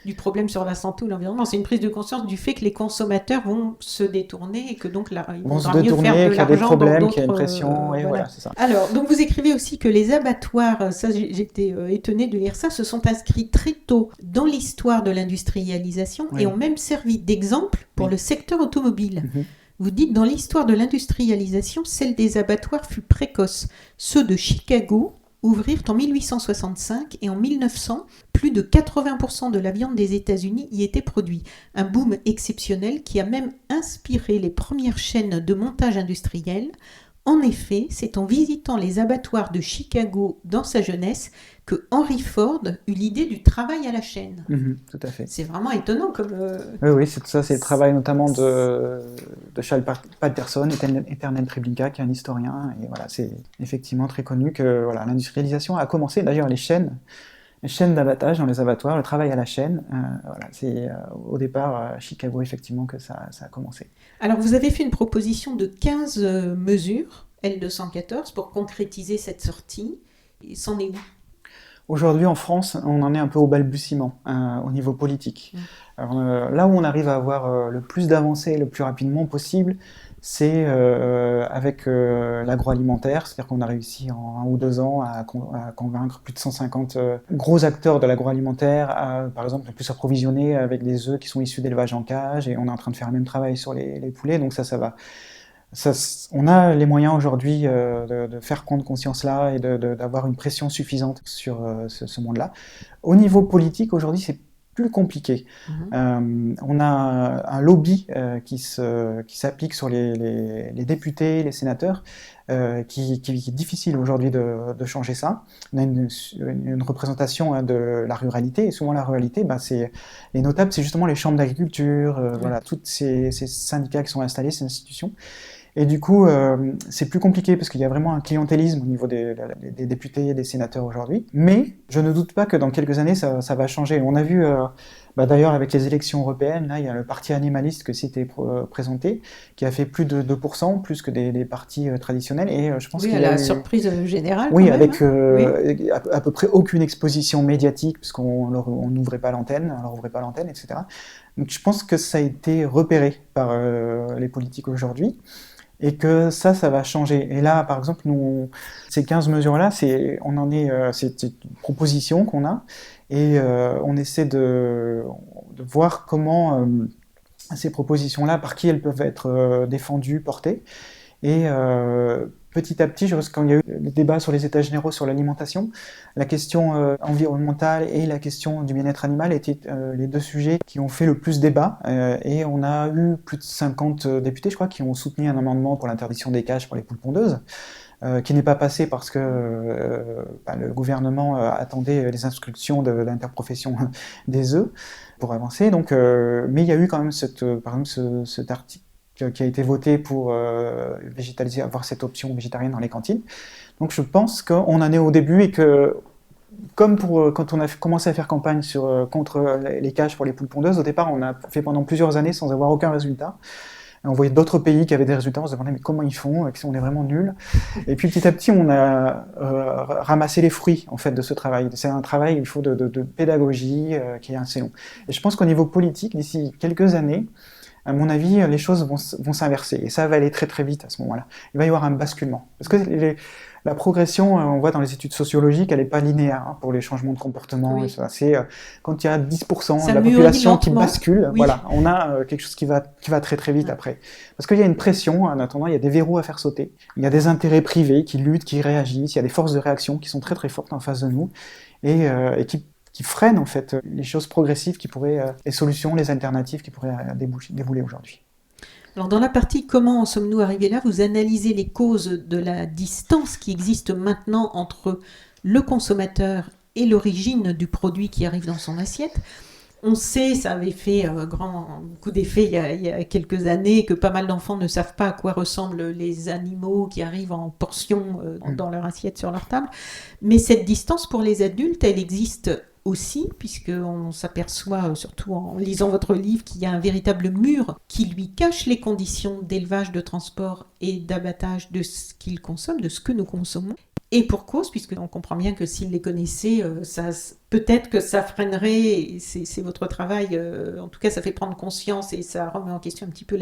du problème sur la santé ou l'environnement. C'est une prise de conscience du fait que les consommateurs vont se détourner et que donc là, ils vont se détourner, qu'il y a des problèmes, qu'il y a une pression. Et voilà, c'est ça. Alors, donc vous écrivez aussi que les abattoirs, ça j'étais étonnée de lire ça, se sont inscrits très tôt dans l'histoire de l'industrialisation et ont même servi d'exemple pour le secteur automobile. Vous dites, dans l'histoire de l'industrialisation, celle des abattoirs fut précoce. Ceux de Chicago ouvrirent en 1865 et en 1900, plus de 80% de la viande des États-Unis y était produite. Un boom exceptionnel qui a même inspiré les premières chaînes de montage industriel. En effet, c'est en visitant les abattoirs de Chicago dans sa jeunesse que Henry Ford eut l'idée du travail à la chaîne. Tout à fait. C'est vraiment étonnant comme... Oui, c'est ça, c'est le travail notamment de Charles Patterson, Eternel Treblinka, qui est un historien, et voilà, c'est effectivement très connu que voilà, l'industrialisation a commencé, d'ailleurs les chaînes d'abattage dans les abattoirs, le travail à la chaîne, voilà, c'est au départ à Chicago effectivement que ça a commencé. Alors vous avez fait une proposition de 15 mesures, L214, pour concrétiser cette sortie. Et c'en est où ? Aujourd'hui en France, on en est un peu au balbutiement au niveau politique. Alors, là où on arrive à avoir le plus d'avancées le plus rapidement possible, c'est avec l'agroalimentaire, c'est-à-dire qu'on a réussi en 1 ou 2 ans à convaincre plus de 150 gros acteurs de l'agroalimentaire à, par exemple, plus approvisionner avec des œufs qui sont issus d'élevage en cage, et on est en train de faire le même travail sur les poulets, donc ça va. On a les moyens aujourd'hui de faire prendre conscience là et d'avoir une pression suffisante sur ce monde-là. Au niveau politique, aujourd'hui, c'est plus compliqué. On a un lobby qui s'applique sur les députés, les sénateurs, qui est difficile aujourd'hui de changer ça. On a une représentation de la ruralité, et souvent la ruralité, les notables, c'est justement les chambres d'agriculture, voilà, tous ces syndicats qui sont installés, ces institutions. Et du coup, c'est plus compliqué parce qu'il y a vraiment un clientélisme au niveau des députés et des sénateurs aujourd'hui. Mais je ne doute pas que dans quelques années, ça va changer. On a vu, d'ailleurs, avec les élections européennes, là, il y a le parti animaliste que s'était présenté, qui a fait plus de 2%, plus que des partis traditionnels. Et je pense qu'il y a la surprise générale. Oui, quand même, avec oui. à peu près aucune exposition médiatique, puisqu'on n'ouvrait pas l'antenne, on leur ouvrait pas l'antenne, etc. Donc je pense que ça a été repéré par les politiques aujourd'hui et que ça va changer. Et là, par exemple, nous, ces 15 mesures-là, c'est une proposition qu'on a et on essaie de voir comment ces propositions-là, par qui elles peuvent être défendues, portées. Et petit à petit, quand il y a eu le débat sur les états généraux sur l'alimentation, la question environnementale et la question du bien-être animal étaient les deux sujets qui ont fait le plus débat. Et on a eu plus de 50 députés, je crois, qui ont soutenu un amendement pour l'interdiction des cages pour les poules pondeuses, qui n'est pas passé parce que le gouvernement attendait les instructions de l'interprofession des œufs pour avancer. Donc, mais il y a eu quand même par exemple cet article qui a été voté pour végétaliser, avoir cette option végétarienne dans les cantines. Donc je pense qu'on en est au début et que, comme quand on a commencé à faire campagne contre les cages pour les poules pondeuses, au départ on a fait pendant plusieurs années sans avoir aucun résultat. On voyait d'autres pays qui avaient des résultats, on se demandait mais comment ils font, on est vraiment nuls. Et puis petit à petit on a ramassé les fruits en fait de ce travail. C'est un travail, il faut de pédagogie qui est assez long. Et je pense qu'au niveau politique, d'ici quelques années, à mon avis, les choses vont s'inverser. Et ça va aller très très vite à ce moment-là. Il va y avoir un basculement. Parce que la progression, on voit dans les études sociologiques, elle n'est pas linéaire pour les changements de comportement. Oui. Et ça. C'est quand il y a 10% de la population qui bascule, oui. voilà, on a quelque chose qui va très très vite après. Parce qu'il y a une pression, en attendant, il y a des verrous à faire sauter. Il y a des intérêts privés qui luttent, qui réagissent. Il y a des forces de réaction qui sont très très fortes en face de nous et qui freinent en fait les choses progressives les solutions, les alternatives qui pourraient débouler aujourd'hui. Alors dans la partie « Comment en sommes-nous arrivés là ?», vous analysez les causes de la distance qui existe maintenant entre le consommateur et l'origine du produit qui arrive dans son assiette. On sait, ça avait fait beaucoup d'effets il y a quelques années, que pas mal d'enfants ne savent pas à quoi ressemblent les animaux qui arrivent en portions dans leur assiette sur leur table. Mais cette distance pour les adultes, elle existe aussi, puisqu'on s'aperçoit, surtout en lisant votre livre, qu'il y a un véritable mur qui lui cache les conditions d'élevage, de transport et d'abattage de ce qu'il consomme, de ce que nous consommons. Et pour cause, puisqu'on comprend bien que s'il les connaissait, peut-être que ça freinerait, c'est votre travail, en tout cas ça fait prendre conscience et ça remet en question un petit peu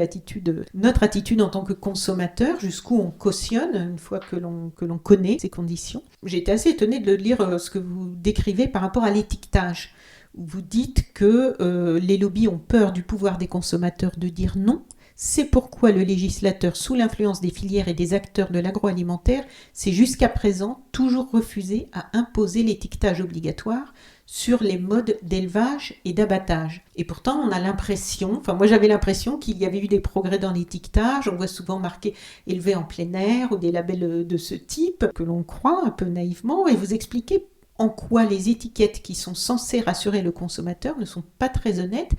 notre attitude en tant que consommateur, jusqu'où on cautionne une fois que l'on connaît ces conditions. J'ai été assez étonnée de lire ce que vous décrivez par rapport à l'étiquetage. Vous dites que les lobbies ont peur du pouvoir des consommateurs de dire non. C'est pourquoi le législateur, sous l'influence des filières et des acteurs de l'agroalimentaire, s'est jusqu'à présent toujours refusé à imposer l'étiquetage obligatoire sur les modes d'élevage et d'abattage. Et pourtant, on a l'impression, moi j'avais l'impression qu'il y avait eu des progrès dans l'étiquetage. On voit souvent marqué « élevé en plein air » ou des labels de ce type que l'on croit un peu naïvement. Et vous expliquez en quoi les étiquettes qui sont censées rassurer le consommateur ne sont pas très honnêtes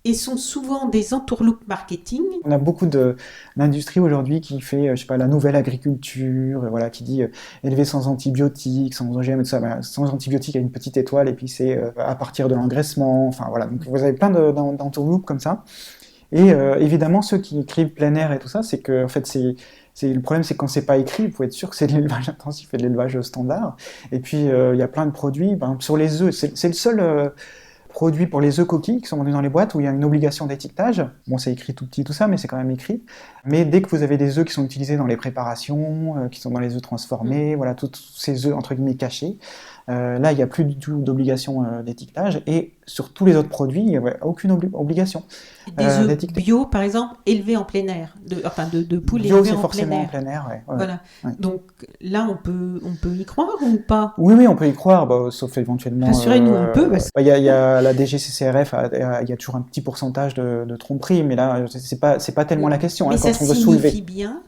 et sont souvent des entourloupes marketing. On a beaucoup d'industrie aujourd'hui qui fait, la nouvelle agriculture, qui dit élever sans antibiotiques, sans OGM et tout ça. Sans antibiotiques, il y a une petite étoile et puis c'est à partir de l'engraissement. Donc vous avez plein d'entourloupes comme ça. Et évidemment, ceux qui écrivent plein air et tout ça, c'est que en fait le problème, c'est que quand c'est pas écrit, vous pouvez être sûr que c'est de l'élevage intensif et de l'élevage standard. Et puis il y a plein de produits. Sur les œufs, c'est le seul produits pour les œufs coquilles qui sont vendus dans les boîtes où il y a une obligation d'étiquetage. Bon, c'est écrit tout petit, tout ça, mais c'est quand même écrit. Mais dès que vous avez des œufs qui sont utilisés dans les préparations, qui sont dans les œufs transformés, tous ces œufs entre guillemets cachés, là, il n'y a plus du tout d'obligation d'étiquetage. Et sur tous les autres produits, il n'y a aucune obligation. Des œufs bio, par exemple, élevés en plein air, de poules bio, élevées c'est en forcément plein air. En plein air, ouais. Voilà. Ouais. Donc là, on peut y croire ou pas ? Oui, on peut y croire, sauf éventuellement... Rassurez-nous un peu. Il y a la DGCCRF, il y a toujours un petit pourcentage de tromperie, mais là, c'est pas tellement la question. Mais quand ça on veut soulever. signifie bien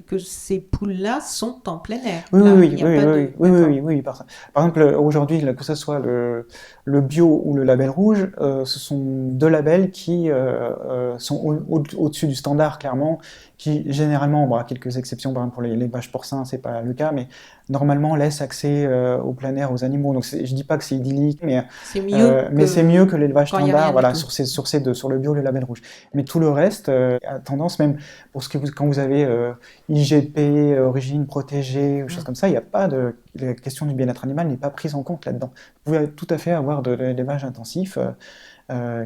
que ces poules-là sont en plein air. Oui, Là, oui, il n'y a oui, pas oui, de... oui, oui, D'accord. oui, oui, par exemple, aujourd'hui, là, que ce soit le bio ou le label rouge, ce sont deux labels qui sont au-dessus du standard, clairement, qui généralement, bon, à quelques exceptions, par exemple pour les vaches porcins, c'est pas le cas, mais normalement laissent accès au plein air aux animaux. Donc je dis pas que c'est idyllique, C'est mieux mais c'est mieux que que l'élevage quand il n'y a standard, rien du voilà, tout. sur ces deux, sur le bio et le label rouge. Mais tout le reste a tendance, même pour quand vous avez IGP, origine protégée, ou choses comme ça, il n'y a pas de... La question du bien-être animal n'est pas prise en compte là-dedans. Vous pouvez tout à fait avoir de l'élevage intensif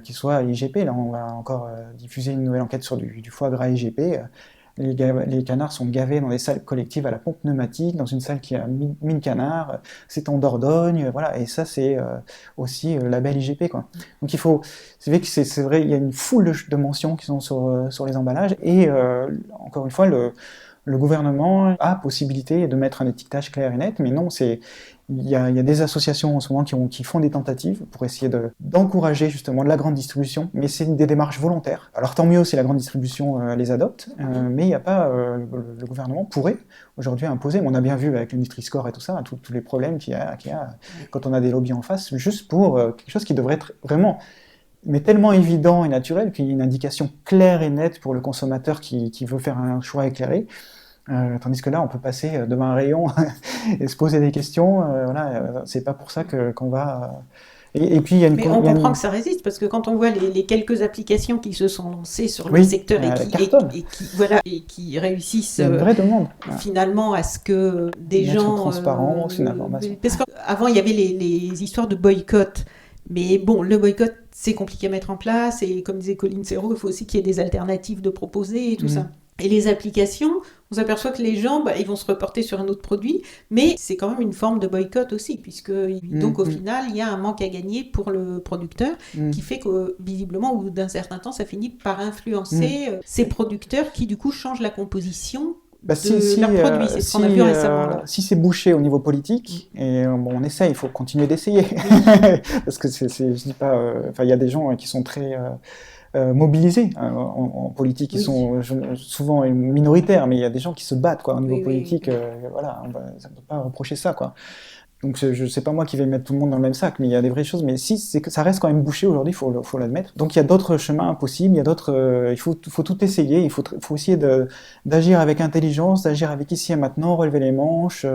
qui soit IGP. Là, on va encore diffuser une nouvelle enquête sur du foie gras IGP. Les canards sont gavés dans des salles collectives à la pompe pneumatique, dans une salle qui a 1000 canards, c'est en Dordogne, voilà, et ça c'est aussi label IGP, quoi. Donc c'est vrai que c'est vrai, il y a une foule de mentions qui sont sur les emballages, et encore une fois, le gouvernement a possibilité de mettre un étiquetage clair et net, mais non, il y a des associations en ce moment qui font des tentatives pour essayer d'encourager justement la grande distribution, mais c'est des démarches volontaires. Alors tant mieux si la grande distribution les adopte, mais il n'y a pas, le gouvernement pourrait aujourd'hui imposer, on a bien vu avec le Nutri-Score et tout ça, tous les problèmes qu'il y a quand on a des lobbies en face, juste pour quelque chose qui devrait être vraiment mais tellement évident et naturel qu'il y a une indication claire et nette pour le consommateur qui veut faire un choix éclairé. Tandis que là, on peut passer devant un rayon et se poser des questions. Voilà, c'est pas pour ça qu'on va. Et puis il y a une. Mais on comprend que ça résiste, parce que quand on voit les quelques applications qui se sont lancées sur le secteur et qui réussissent il y a une vraie demande. Finalement à ce que des gens... transparence, une information. Parce qu'avant, il y avait les histoires de boycott. Mais bon, le boycott, c'est compliqué à mettre en place. Et comme disait Colline Serrault, il faut aussi qu'il y ait des alternatives de proposer et tout ça. Et les applications, on s'aperçoit que les gens, ils vont se reporter sur un autre produit, mais c'est quand même une forme de boycott aussi, puisque donc au final, il y a un manque à gagner pour le producteur, qui fait que visiblement, au bout d'un certain temps, ça finit par influencer ces producteurs qui du coup changent la composition de leurs produits. C'est ce qu'on a vu récemment. Là. Si c'est bouché au niveau politique, et on essaie, il faut continuer d'essayer, parce que je dis pas, il y a des gens qui sont très mobilisés en politique, qui sont souvent minoritaires, mais il y a des gens qui se battent au niveau politique. Voilà, ça ne peut pas reprocher ça, quoi. Donc c'est pas moi qui vais mettre tout le monde dans le même sac, mais il y a des vraies choses. Mais si, c'est que ça reste quand même bouché aujourd'hui, faut l'admettre. Donc il y a d'autres chemins possibles, il y a d'autres, il faut tout essayer. Il faut essayer d'agir avec intelligence, d'agir avec ici et maintenant, relever les manches,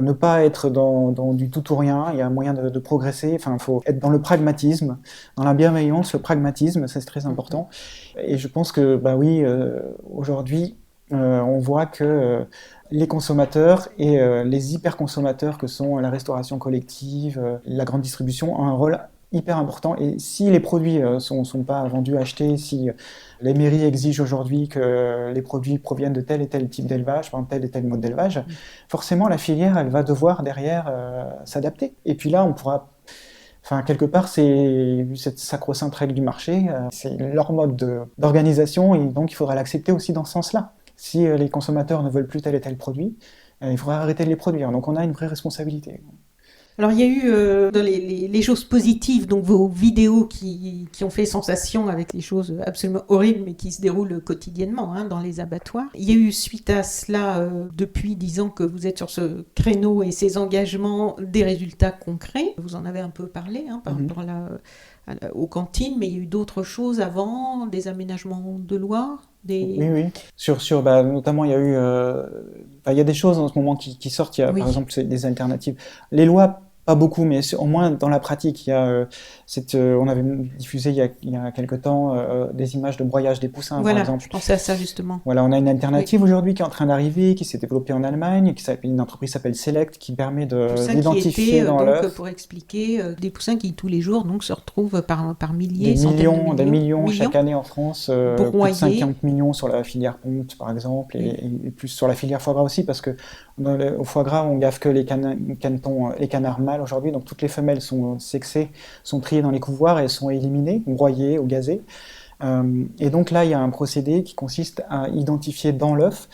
ne pas être dans du tout ou rien. Il y a un moyen de progresser. Enfin, il faut être dans le pragmatisme, dans la bienveillance, le pragmatisme, c'est très important. Et je pense que aujourd'hui, on voit que les consommateurs et les hyper-consommateurs que sont la restauration collective, la grande distribution ont un rôle hyper important. Et si les produits sont pas vendus, achetés, si les mairies exigent aujourd'hui que les produits proviennent de tel et tel type d'élevage, par exemple tel et tel mode d'élevage, forcément la filière, elle va devoir derrière s'adapter. Et puis là, on pourra... Enfin, quelque part, c'est cette sacro-sainte règle du marché, c'est leur mode d'organisation, et donc il faudra l'accepter aussi dans ce sens-là. Si les consommateurs ne veulent plus tel et tel produit, il faudra arrêter de les produire. Donc on a une vraie responsabilité. Alors il y a eu dans les choses positives, donc vos vidéos qui ont fait sensation avec les choses absolument horribles mais qui se déroulent quotidiennement dans les abattoirs. Il y a eu suite à cela, depuis 10 ans que vous êtes sur ce créneau et ces engagements, des résultats concrets. Vous en avez un peu parlé par rapport aux cantines, mais il y a eu d'autres choses avant, des aménagements de loi. Oui. Notamment, il y a eu, il y a des choses en ce moment qui sortent. Il y a par exemple des alternatives. Les lois, pas beaucoup, mais au moins dans la pratique, il y a on avait diffusé il y a quelque temps des images de broyage des poussins, par exemple. Je pensais à ça justement. Voilà, on a une alternative aujourd'hui qui est en train d'arriver, qui s'est développée en Allemagne, une entreprise s'appelle Select, qui permet d'identifier dans l'œuf. Pour expliquer, des poussins qui tous les jours se retrouvent par milliers, des millions chaque année en France, plus de 50 millions sur la filière ponte par exemple, et plus sur la filière foie gras aussi, parce que au foie gras on gaffe que les canards mâles aujourd'hui, donc toutes les femelles sont sexées, sont triées dans les couvoirs et elles sont éliminées, broyées ou gazées. Et donc là, il y a un procédé qui consiste à identifier dans l'œuf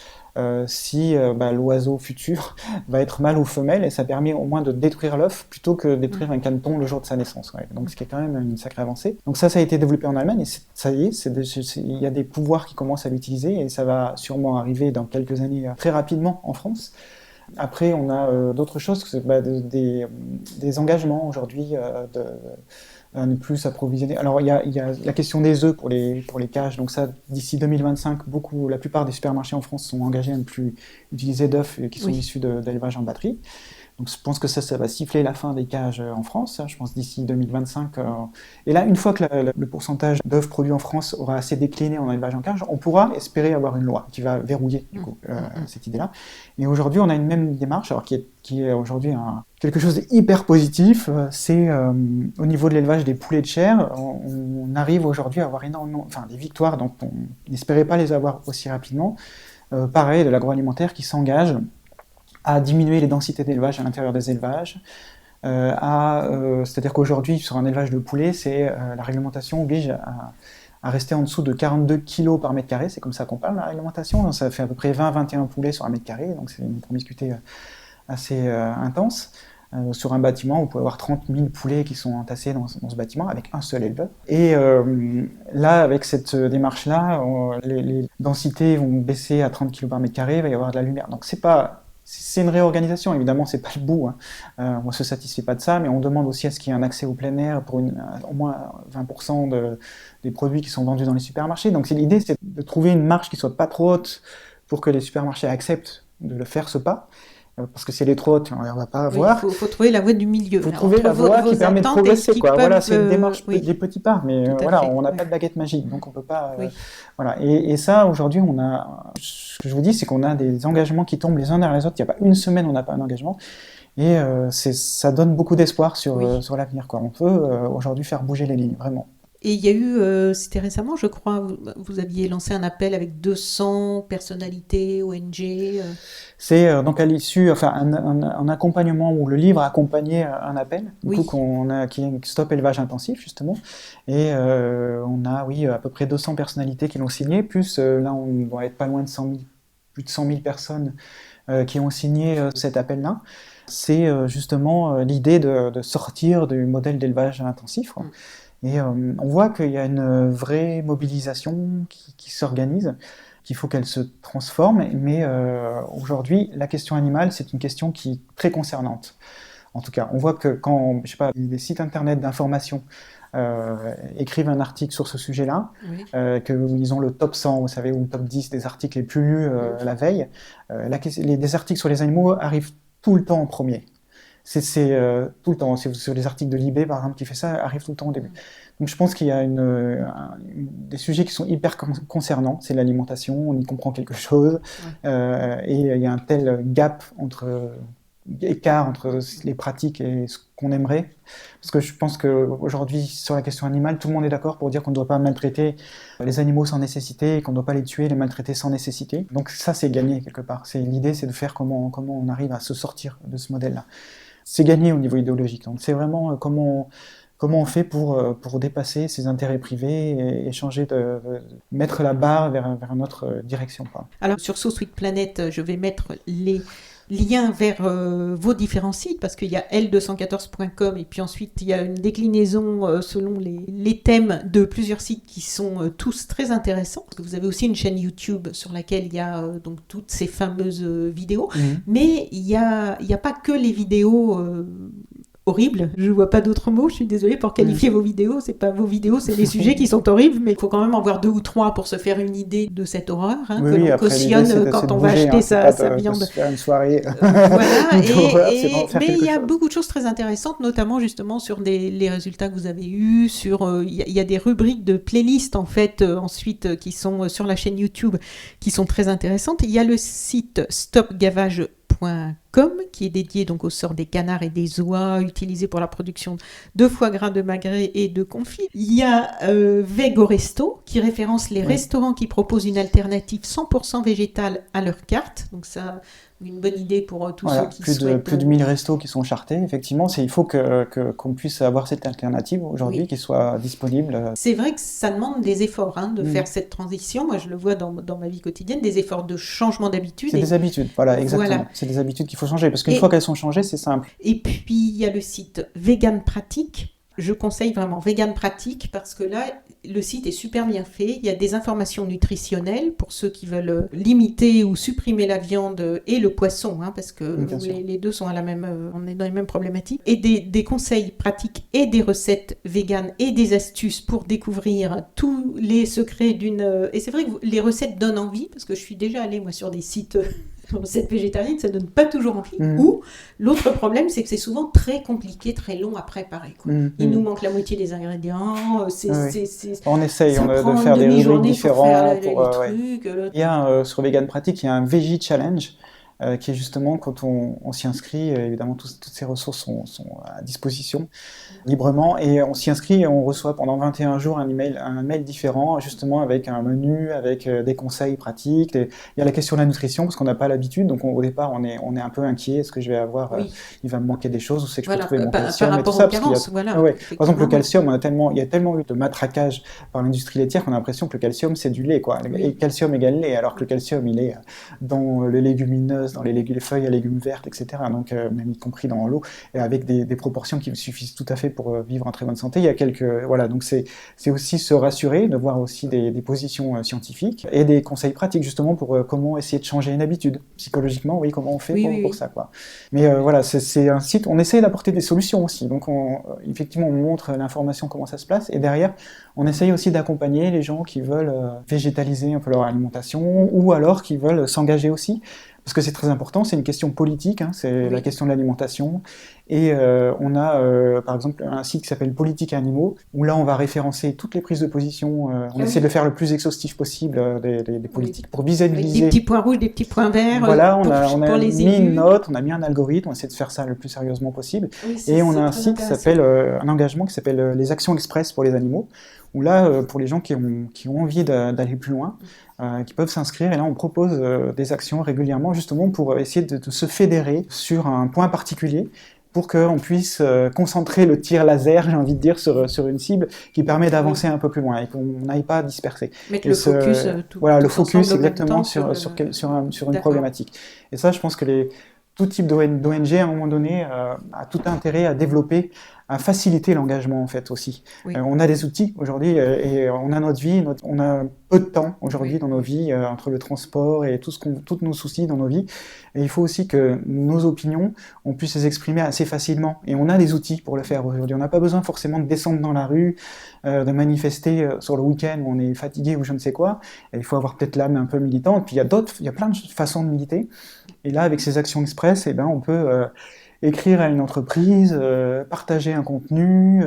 si l'oiseau futur va être mâle ou femelle, et ça permet au moins de détruire l'œuf plutôt que de détruire un caneton le jour de sa naissance. Ouais. Donc ce qui est quand même une sacrée avancée. Donc ça a été développé en Allemagne, et ça y est, il y a des pouvoirs qui commencent à l'utiliser, et ça va sûrement arriver dans quelques années très rapidement en France. Après, on a d'autres choses, des engagements aujourd'hui de ne plus s'approvisionner. Alors, il y a la question des œufs pour les cages. Donc ça, d'ici 2025, la plupart des supermarchés en France sont engagés à ne plus utiliser d'œufs qui sont issus d'élevage en batterie. Donc je pense que ça va siffler la fin des cages en France, je pense d'ici 2025. Et là, une fois que le pourcentage d'œufs produits en France aura assez décliné en élevage en cage, on pourra espérer avoir une loi qui va verrouiller du coup, cette idée-là. Et aujourd'hui, on a une même démarche, alors qui est aujourd'hui quelque chose d'hyper positif. C'est au niveau de l'élevage des poulets de chair, on arrive aujourd'hui à avoir énormément, des victoires dont on n'espérait pas les avoir aussi rapidement. Pareil, de l'agroalimentaire qui s'engage à diminuer les densités d'élevage à l'intérieur des élevages. C'est-à-dire qu'aujourd'hui, sur un élevage de poulets, la réglementation oblige à rester en dessous de 42 kg par mètre carré. C'est comme ça qu'on parle, la réglementation. Ça fait à peu près 20-21 poulets sur un mètre carré, donc c'est une promiscuité assez intense. Sur un bâtiment, vous pouvez avoir 30 000 poulets qui sont entassés dans ce bâtiment avec un seul éleveur. Et là, avec cette démarche-là, les densités vont baisser à 30 kg par mètre carré, il va y avoir de la lumière. Donc c'est une réorganisation, évidemment, c'est pas le bout. On ne se satisfait pas de ça, mais on demande aussi à ce qu'il y ait un accès au plein air pour au moins 20% des produits qui sont vendus dans les supermarchés. Donc l'idée, c'est de trouver une marge qui soit pas trop haute pour que les supermarchés acceptent de le faire ce pas. Parce que si elle est trop haute, on ne va pas avoir. Il faut trouver la voie du milieu. Il faut trouver la voie qui permet de progresser. Voilà, c'est une démarche des petits pas, mais on n'a pas de baguette magique, donc on ne peut pas. Voilà. Et ça, aujourd'hui, ce que je vous dis, c'est qu'on a des engagements qui tombent les uns derrière les autres. Il n'y a pas une semaine où on n'a pas un engagement. Et ça donne beaucoup d'espoir sur l'avenir. On peut aujourd'hui faire bouger les lignes, vraiment. Et il y a eu, c'était récemment, je crois, vous aviez lancé un appel avec 200 personnalités, ONG. C'est donc à l'issue, un accompagnement où le livre a accompagné un appel, qui est Stop Élevage Intensif, justement. Et on a, à peu près 200 personnalités qui l'ont signé, plus là, on doit être pas loin de plus de 100 000 personnes qui ont signé cet appel-là. C'est justement l'idée de sortir du modèle d'élevage intensif. Et on voit qu'il y a une vraie mobilisation qui s'organise, qu'il faut qu'elle se transforme, mais aujourd'hui, la question animale, c'est une question qui est très concernante. En tout cas, on voit que quand, des sites internet d'information écrivent un article sur ce sujet-là, qu'ils ont le top 100, vous savez, ou le top 10 des articles les plus lus la veille, des articles sur les animaux arrivent tout le temps en premier. C'est tout le temps, sur les articles de Libé par exemple qui fait ça, arrive tout le temps au début. Donc je pense qu'il y a des sujets qui sont hyper concernants, c'est l'alimentation, on y comprend quelque chose, et il y a un tel écart entre les pratiques et ce qu'on aimerait, parce que je pense qu'aujourd'hui sur la question animale, tout le monde est d'accord pour dire qu'on ne doit pas maltraiter les animaux sans nécessité, et qu'on ne doit pas les tuer, les maltraiter sans nécessité. Donc ça c'est gagné quelque part. L'idée c'est de faire comment on arrive à se sortir de ce modèle-là. C'est gagné au niveau idéologique. Donc c'est vraiment comment on fait pour dépasser ces intérêts privés et changer mettre la barre vers une autre direction. Alors sur So Sweet Planet, je vais mettre les liens vers vos différents sites, parce qu'il y a L214.com et puis ensuite il y a une déclinaison selon les thèmes de plusieurs sites qui sont tous très intéressants. Vous avez aussi une chaîne YouTube sur laquelle il y a donc toutes ces fameuses vidéos, mais il y a pas que les vidéos horribles, je vois pas d'autres mots, je suis désolée pour qualifier vos vidéos, c'est pas vos vidéos, c'est les sujets qui sont horribles, mais il faut quand même en voir 2 ou 3 pour se faire une idée de cette horreur, que l'on cautionne quand on va acheter sa viande. Se faire une soirée. Mais il y a beaucoup de choses très intéressantes, notamment justement sur les résultats que vous avez eus, il y a des rubriques de playlists en fait ensuite qui sont sur la chaîne YouTube qui sont très intéressantes. Il y a le site stopgavage.com qui est dédié donc au sort des canards et des oies utilisés pour la production de foie gras, de magret et de confit. Il y a Vegoresto qui référence les restaurants qui proposent une alternative 100% végétale à leur carte. Donc ça, une bonne idée pour tous Voilà, ceux qui souhaitent... plus de 1000 restos qui sont chartés, effectivement. Il faut qu'on puisse avoir cette alternative aujourd'hui qui soit disponible. C'est vrai que ça demande des efforts de faire cette transition. Moi, je le vois dans ma vie quotidienne, des efforts de changement d'habitude. C'est des habitudes, voilà, exactement. Voilà. C'est des habitudes qu'il faut changer, parce qu'une fois qu'elles sont changées, c'est simple. Et puis, il y a le site Vegan Pratique. Je conseille vraiment Vegan Pratique parce que là, le site est super bien fait. Il y a des informations nutritionnelles pour ceux qui veulent limiter ou supprimer la viande et le poisson, parce que les deux sont on est dans les mêmes problématiques. Et des conseils pratiques et des recettes véganes et des astuces pour découvrir tous les secrets d'une... Et c'est vrai que les recettes donnent envie parce que je suis déjà allée, moi, sur des sites... Recettes végétariennes, ça donne pas toujours envie. Ou l'autre problème, c'est que c'est souvent très compliqué, très long à préparer. Il nous manque la moitié des ingrédients. On essaye de faire des rubriques différents. Il y a sur Vegan Pratique, il y a un Veggie Challenge. Qui est justement quand on s'y inscrit, évidemment toutes ces ressources sont à disposition librement, et on s'y inscrit et on reçoit pendant 21 jours un mail différent, justement avec un menu, avec des conseils pratiques. Il y a la question de la nutrition, parce qu'on n'a pas l'habitude, donc au départ on est un peu inquiet, est-ce que je vais avoir, il va me manquer des choses, ou c'est que je peux trouver mon calcium et tout ça, parce qu'il y a, par exemple le calcium, il y a tellement eu de matraquage par l'industrie laitière qu'on a l'impression que le calcium c'est du lait, et calcium égale lait, alors que le calcium il est dans les légumineuses, dans les feuilles à légumes vertes, etc. Donc même y compris dans l'eau, et avec des proportions qui suffisent tout à fait pour vivre en très bonne santé. Il y a donc c'est aussi se rassurer, de voir aussi des positions scientifiques et des conseils pratiques justement pour comment essayer de changer une habitude psychologiquement. Comment on fait pour ça, quoi. Mais c'est un site. On essaie d'apporter des solutions aussi. Donc effectivement, on montre l'information, comment ça se place, et derrière, on essaye aussi d'accompagner les gens qui veulent végétaliser un peu leur alimentation, ou alors qui veulent s'engager aussi. Parce que c'est très important, c'est une question politique, c'est la question de l'alimentation. Et on a par exemple un site qui s'appelle Politique Animaux, où là on va référencer toutes les prises de position, on essaie de le faire le plus exhaustif possible des politiques, pour visualiser... Des petits points rouges, des petits points verts, voilà, on a mis une note, on a mis un algorithme, on essaie de faire ça le plus sérieusement possible. Et on a un site qui s'appelle, un engagement qui s'appelle les Actions Express pour les animaux, où là, pour les gens qui ont envie d'aller plus loin, qui peuvent s'inscrire, et là on propose des actions régulièrement, justement pour essayer de se fédérer sur un point particulier, pour qu'on puisse concentrer le tir laser, j'ai envie de dire, sur une cible qui permet d'avancer un peu plus loin, et qu'on n'aille pas disperser. Mettre le focus le focus exactement sur une problématique. Et ça, je pense que tout type d'ONG, à un moment donné, a tout intérêt à développer, à faciliter l'engagement, en fait, aussi. On a des outils, aujourd'hui, et on a notre vie, on a peu de temps, aujourd'hui, dans nos vies, entre le transport et tous nos soucis dans nos vies. Et il faut aussi que nos opinions, on puisse les exprimer assez facilement. Et on a des outils pour le faire aujourd'hui. On n'a pas besoin forcément de descendre dans la rue, de manifester sur le week-end où on est fatigué ou je ne sais quoi. Et il faut avoir peut-être l'âme un peu militante. Puis il y a plein de façons de militer. Et là, avec ces actions express, on peut écrire à une entreprise, partager un contenu.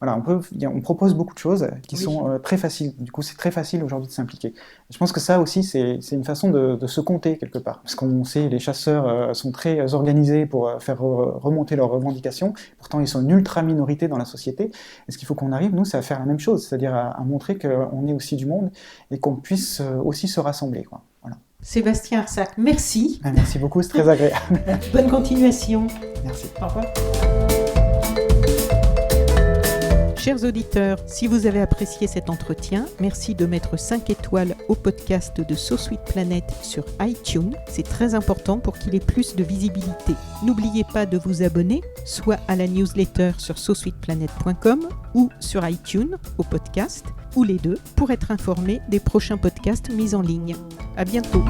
On propose beaucoup de choses qui sont très faciles. Du coup, c'est très facile aujourd'hui de s'impliquer. Je pense que ça aussi, c'est une façon de se compter quelque part. Parce qu'on sait, les chasseurs sont très organisés pour faire remonter leurs revendications. Pourtant, ils sont une ultra minorité dans la société. Et ce qu'il faut qu'on arrive, nous, c'est à faire la même chose. C'est-à-dire à montrer qu'on est aussi du monde et qu'on puisse aussi se rassembler, quoi. Voilà. Sébastien Arsac, merci. Merci beaucoup, c'est très agréable. Bonne continuation. Merci. Au revoir. Chers auditeurs, si vous avez apprécié cet entretien, merci de mettre 5 étoiles au podcast de So Sweet Planet sur iTunes. C'est très important pour qu'il ait plus de visibilité. N'oubliez pas de vous abonner, soit à la newsletter sur sosweetplanet.com ou sur iTunes, au podcast, ou les deux, pour être informé des prochains podcasts mis en ligne. À bientôt.